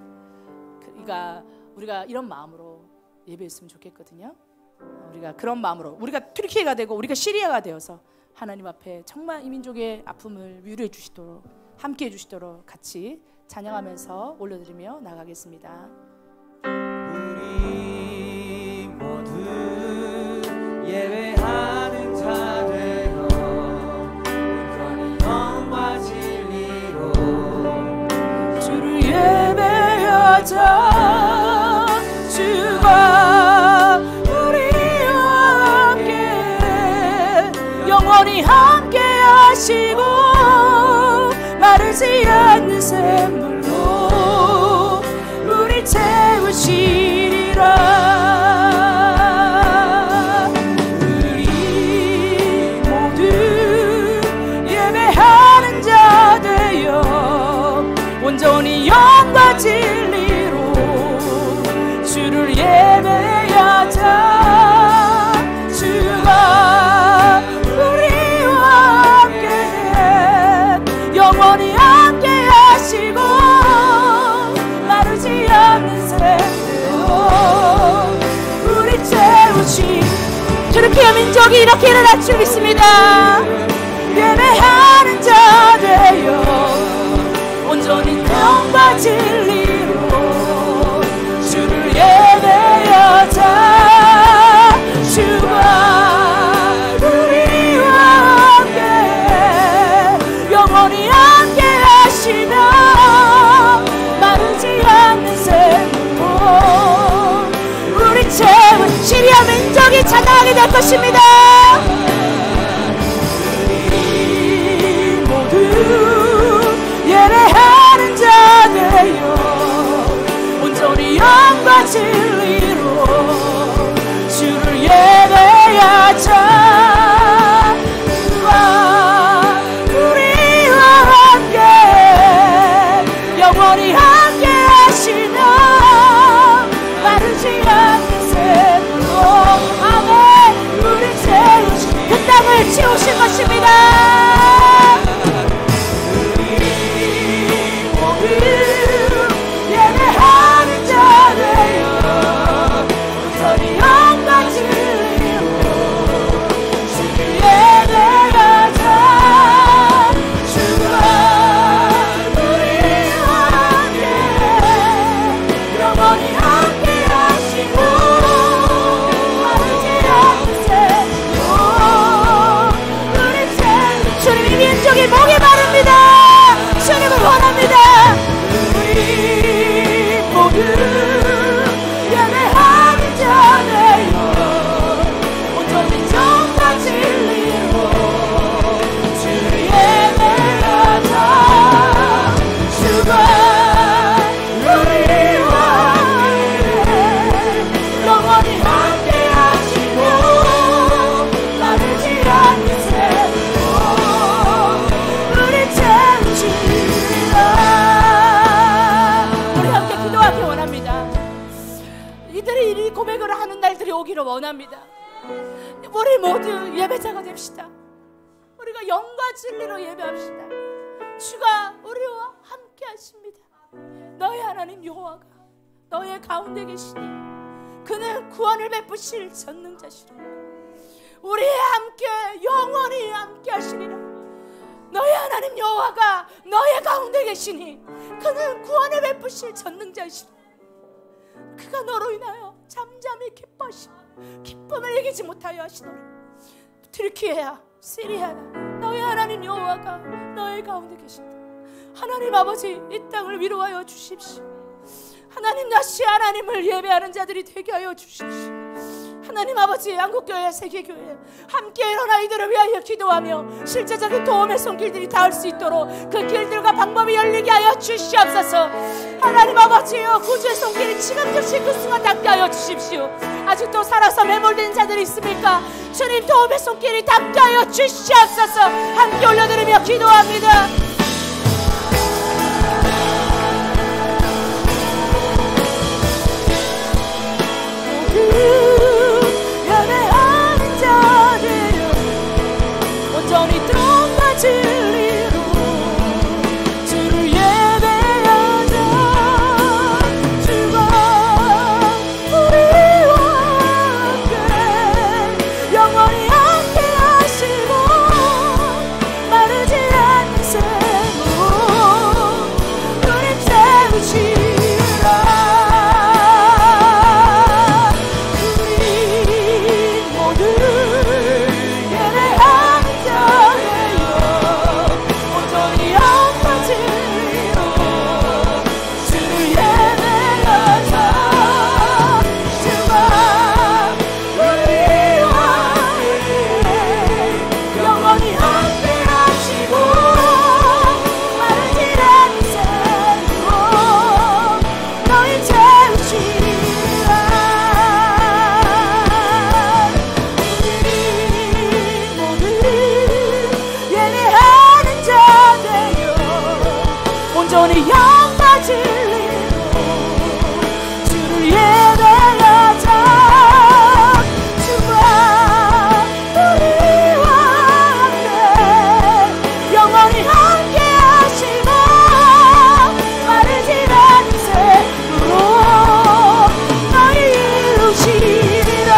A: 그러니까 우리가 이런 마음으로 예배했으면 좋겠거든요. 우리가 그런 마음으로 우리가 트리키에가 되고 우리가 시리아가 되어서 하나님 앞에 정말 이 민족의 아픔을 위로해 주시도록 함께 해 주시도록 같이 찬양하면서 올려드리며 나가겠습니다.
B: 우리 모두 예배하는 자 되어 온전히 영과 진리로 주를 예배하자. 주가 우리와 함께 영원히 함께 하시고 마르지 않는 샘물로 우리 채우시리라. 우리
A: 시리아 민족이 이렇게 일어날 줄 믿습니다. 예배하는 자 되어 온전히 평과 진리로 주를 예배하자. 주가 우리와 함께 영원히 함께 하시며 마르지 않는 샘으로 우리 채운 시리아 민족이 찬양하게 될 것입니다. 우리 모두 예배하는 자 되어 온전히 영과 진리로 주를 예배하자. 주와 우리와 함께 영원히 함께 하시며 마르지 않는 샘으로 아멘. 우리 채우신 그 땅을 채우실 것입니다. 목이 마릅니다. 주님을 원합니다. 우리 모두 예배하는 자 되어 온전히 정과 진리로 주를 예배하자. 주가 우리와 영원히 함께 하시고 마르지 않는 이들이 이 고백을 하는 날들이 오기를 원합니다. 우리 모두 예배자가 됩시다. 우리가 영과 진리로 예배합시다. 주가 우리와 함께 하십니다. 너의 하나님 여호와가 너의 가운데 계시니 그는 구원을 베푸실 전능자시라. 우리의 함께 영원히 함께 하시리라. 너의 하나님 여호와가 너의 가운데 계시니 그는 구원을 베푸실 전능자시라. 그가 너로 인하여 잠잠히 기뻐하시고 기쁨을 이기지 못하여 하시노라. 튀르키예야 시리아야 너의 하나님 여호와가 너의 가운데 계신다. 하나님 아버지 이 땅을 위로하여 주십시오. 하나님 다시 하나님을 예배하는 자들이 되게 하여 주십시오. 하나님 아버지 한국교회 세계교회 함께 일어나 이들을 위하여 기도하며 실제적인 도움의 손길들이 닿을 수 있도록 그 길들과 방법이 열리게 하여 주시옵소서. 하나님 아버지여 구주의 손길이 지금 즉시 그 순간 닿게 하여 주십시오. 아직도 살아서 매몰된 자들이 있습니까? 주님 도움의 손길이 닿게 하여 주시옵소서. 함께 올려드리며 기도합니다. 온전히 똥과 진리로 주를 예배하자. 주가 우리와 함께 영원히 함께 하시고 마르지 않는 샘으로 우리 채우시라. 우리 모두 온전히 영과 진리로 주를 예배하자. 주가 우리와 함께 영원히 함께 하시고 마르지 않는 샘으로 너희 이루시리라.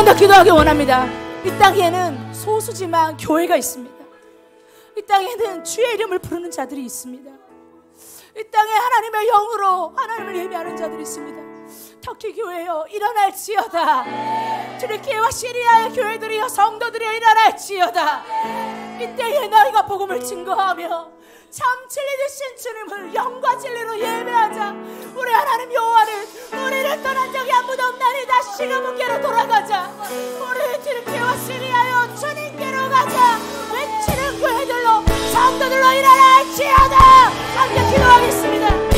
A: 번 더 기도하기 원합니다. 이 땅에는 소수지만 교회가 있습니다. 이 땅에는 주의 이름을 부르는 자들이 있습니다. 이 땅에 하나님의 영으로 하나님을 예배하는 자들이 있습니다. 터키 교회여 일어날지어다. 트리키예와 시리아의 교회들이여 성도들이여 일어날지어다. 이때에 너희가 복음을 증거하며 참 진리 되신 주님을 영과 진리로 예배하자. 우리 하나님 여호와는 우리를 떠난 적이 한 번도 없나니 다시 그분께로 돌아가자. 우리 트리키예와 시리아여 주님께로 가자. 외치는 교회들로 성도들로 일어날지어다. 함께 기도하겠습니다.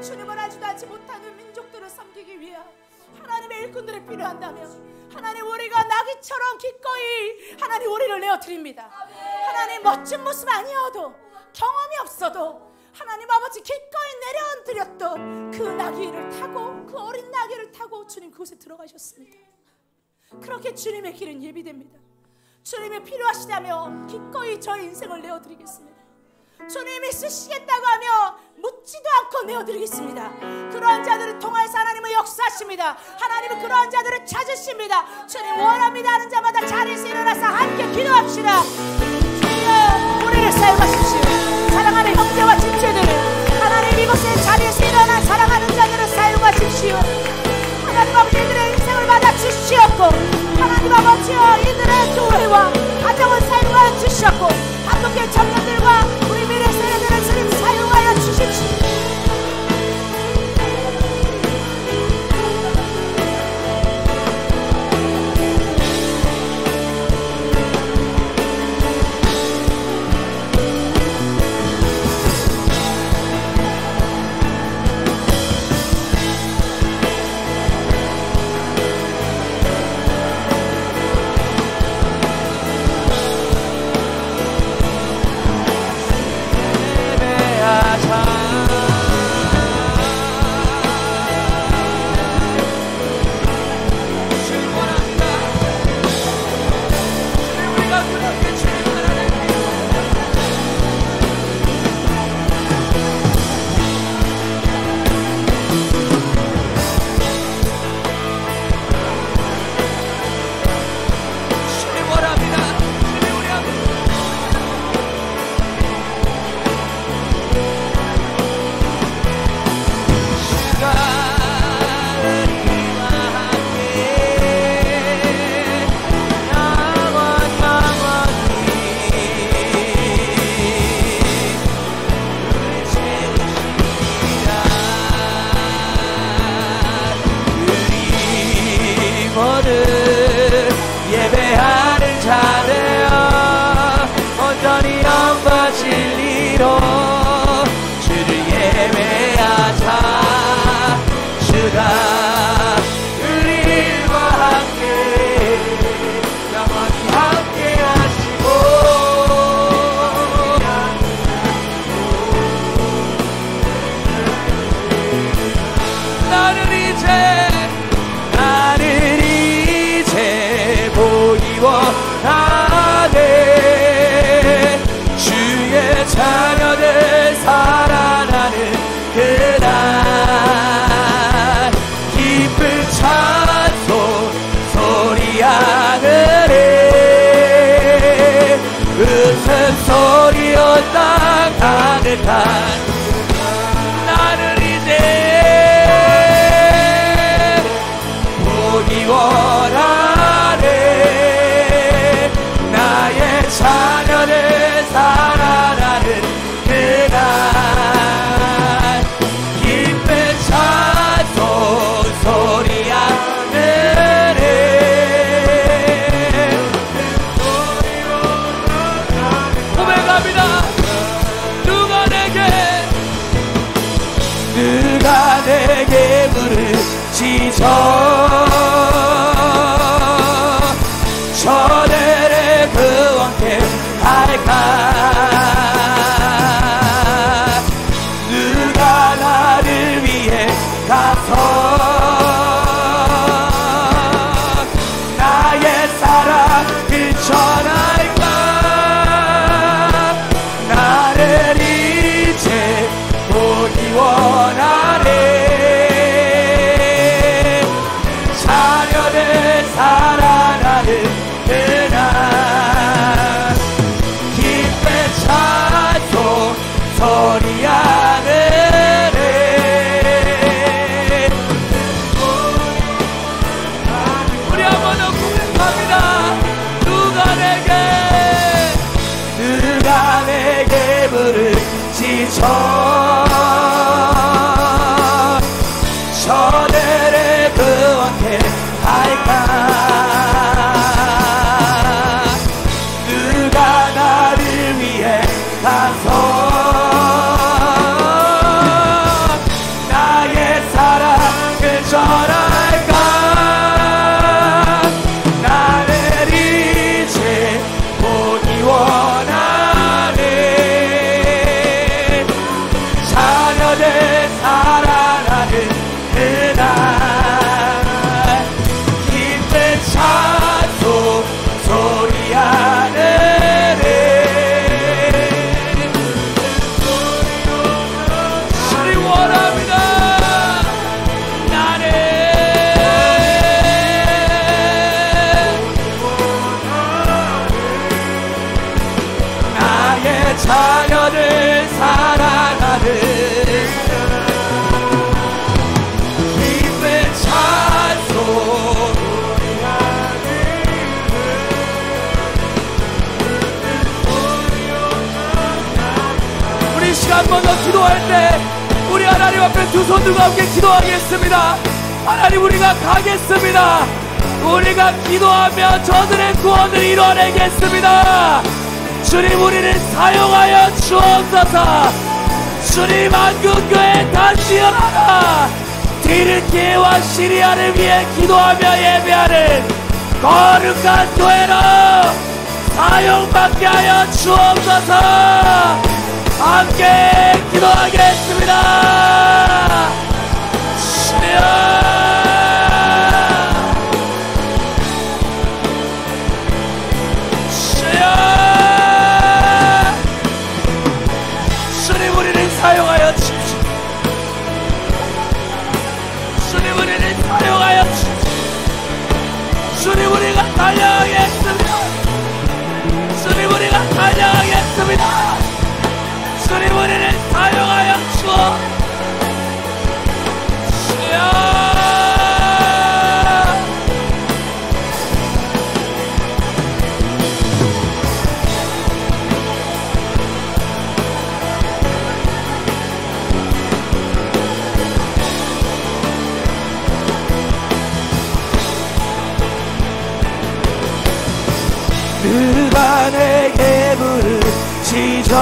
A: 주님을 알지도 않지 못하는 민족들을 섬기기 위해 하나님의 일꾼들이 필요한다면 하나님 우리가 나귀처럼 기꺼이 하나님 우리를 내어드립니다. 하나님 멋진 모습 아니어도 경험이 없어도 하나님 아버지 기꺼이 내려드렸던 그 나귀를 타고 그 어린 나귀를 타고 주님 그곳에 들어가셨습니다. 그렇게 주님의 길은 예비됩니다. 주님이 필요하시다면 기꺼이 저의 인생을 내어드리겠습니다. 주님이 쓰시겠다고 하며 묻지도 않고 내어드리겠습니다. 그러한 자들을 통해서 하나님은 역사하십니다. 하나님은 그러한 자들을 찾으십니다. 주님 원합니다 하는 자마다 자리에서 일어나서 함께 기도합시다. 주여 우리를 사용하십시오. 사랑하는 형제와 집체들을 하나님 이곳에 자리에서 일어나 사랑하는 자들을 사용하십시오. 하나님 아버지 이들의 인생을 받아주시옵고 하나님 아버지여 이들의 교회와 가정을 사용하여 주시옵고 한국의 청년들과 우리 미래 세대들을 주님 사용하여 주십시오.
B: 원하네. 나의 자녀를 살아나는 그날 기쁜 찬송 소리 하늘에 고백합니다. 누가 내게 부르시죠. 저들의 그 왕께 갈까. 누가 나를 위해 가서 나의 사랑을 전할까. 나를 이제 보기 원하네. 자녀들 살아나는 그날 기쁜 찬송 소리 하늘에 우리 한 번 더 고백합니다. 누가 내게 부르시죠. 저들의 그 왕께 갈까. 누가 나를 위해 가서 나의 사랑을 전할까. 나를 이제 보기 원하네. 자녀들 살아나는 그날 기쁜 찬송 소리 하늘에 주님 원합니다. 나의 자녀들 살아가는 기쁜 찬송 우리 시간 한 번 더 기도할 때 우리 하나님 앞에 두 손 들고 함께 기도하겠습니다. 하나님 우리가 가겠습니다. 우리가 기도하며 저들의 구원을 이뤄내겠습니다. 주님 우리를 사용하여 주옵소서. 주님 한국교회 단지 하나 디르키예와 시리아를 위해 기도하며 예배하는 거룩한 교회로 사용받게 하여 주옵소서. 함께 기도하겠습니다. 주여 주님 우리를 사용하여 주십시오. 주님 우리를 사용하여 주십시오. 주님 우리가 달려가겠습니다. 주님 우리가 달려가겠습니다. 주님 우리를 사용하여 주어 주여 누가 내게 부르시죠.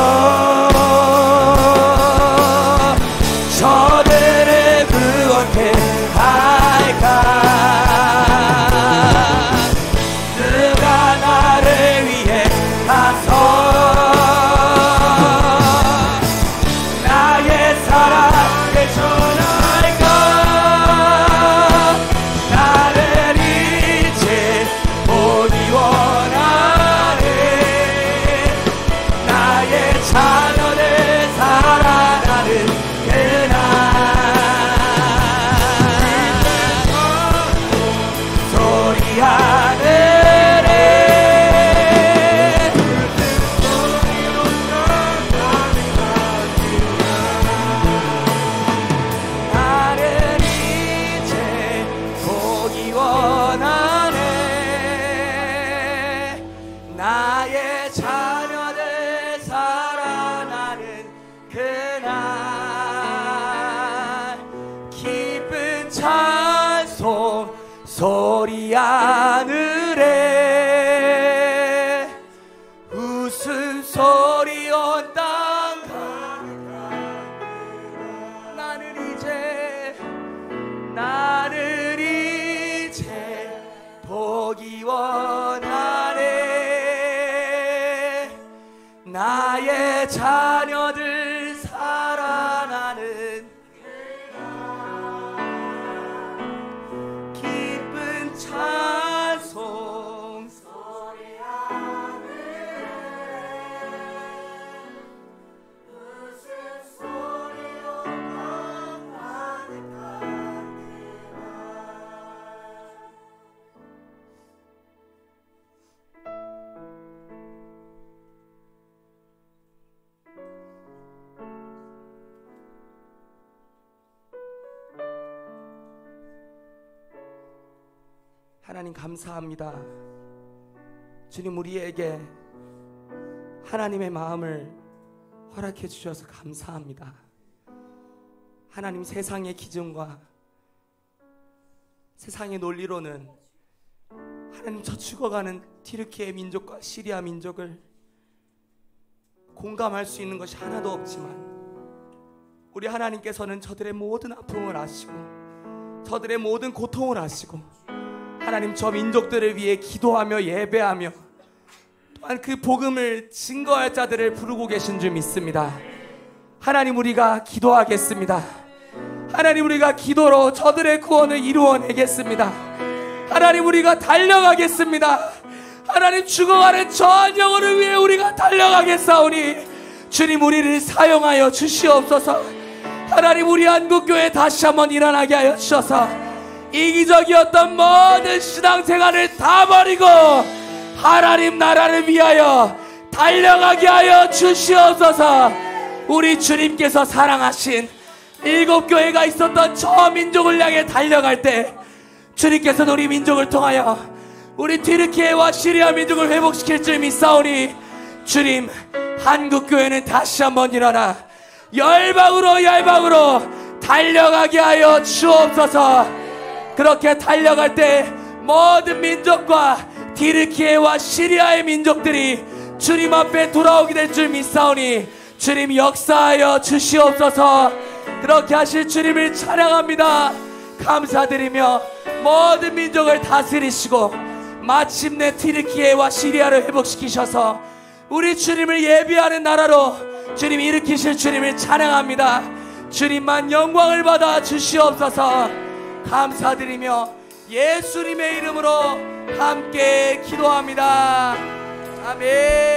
B: 저들의 구원께 갈까. 누가 나를 위해 가서 나의 사랑을 전할까. 나를 이제 보기 원하네. 나의 자녀 소리 하늘에 웃음소리 온 땅 나는 이제 보기 원하네. 나의 자녀들 살아나는 기쁜 찬송 소리 하늘에 웃음소리 오던 가득한 하나님 감사합니다. 주님, 우리에게 하나님의 마음을 허락해 주셔서 감사합니다. 하나님, 세상의 기준과 세상의 논리로는 하나님 저 죽어가는 튀르키예 민족과 시리아 민족을 공감할 수 있는 것이 하나도 없지만 우리 하나님께서는 저들의 모든 아픔을 아시고 저들의 모든 고통을 아시고 하나님 저 민족들을 위해 기도하며 예배하며 또한 그 복음을 증거할 자들을 부르고 계신 줄 믿습니다. 하나님, 우리가 기도하겠습니다. 하나님, 우리가 기도로 저들의 구원을 이루어내겠습니다. 하나님, 우리가 달려가겠습니다. 하나님, 죽어가는 저 영혼을 위해 우리가 달려가겠사오니 주님, 우리를 사용하여 주시옵소서. 하나님, 우리 한국교회 다시 한번 일어나게 하여 주셔서 이기적이었던 모든 신앙생활을 다 버리고 하나님 나라를 위하여 달려가게 하여 주시옵소서. 우리 주님께서 사랑하신 일곱 교회가 있었던 저 민족을 향해 달려갈 때 주님께서는 우리 민족을 통하여 우리 튀르키예와 시리아 민족을 회복시킬 줄 믿사오니 주님, 한국교회는 다시 한번 일어나 열방으로 달려가게 하여 주옵소서. 그렇게 달려갈 때 모든 민족과 튀르키예와 시리아의 민족들이 주님 앞에 돌아오게 될 줄 믿사오니 주님 역사하여 주시옵소서. 그렇게 하실 주님을 찬양합니다. 감사드리며 모든 민족을 다스리시고 마침내 튀르키예와 시리아를 회복시키셔서 우리 주님을 예배하는 나라로 주님 일으키실 주님을 찬양합니다. 주님만 영광을 받아 주시옵소서. 감사드리며 예수님의 이름으로 함께 기도합니다. 아멘.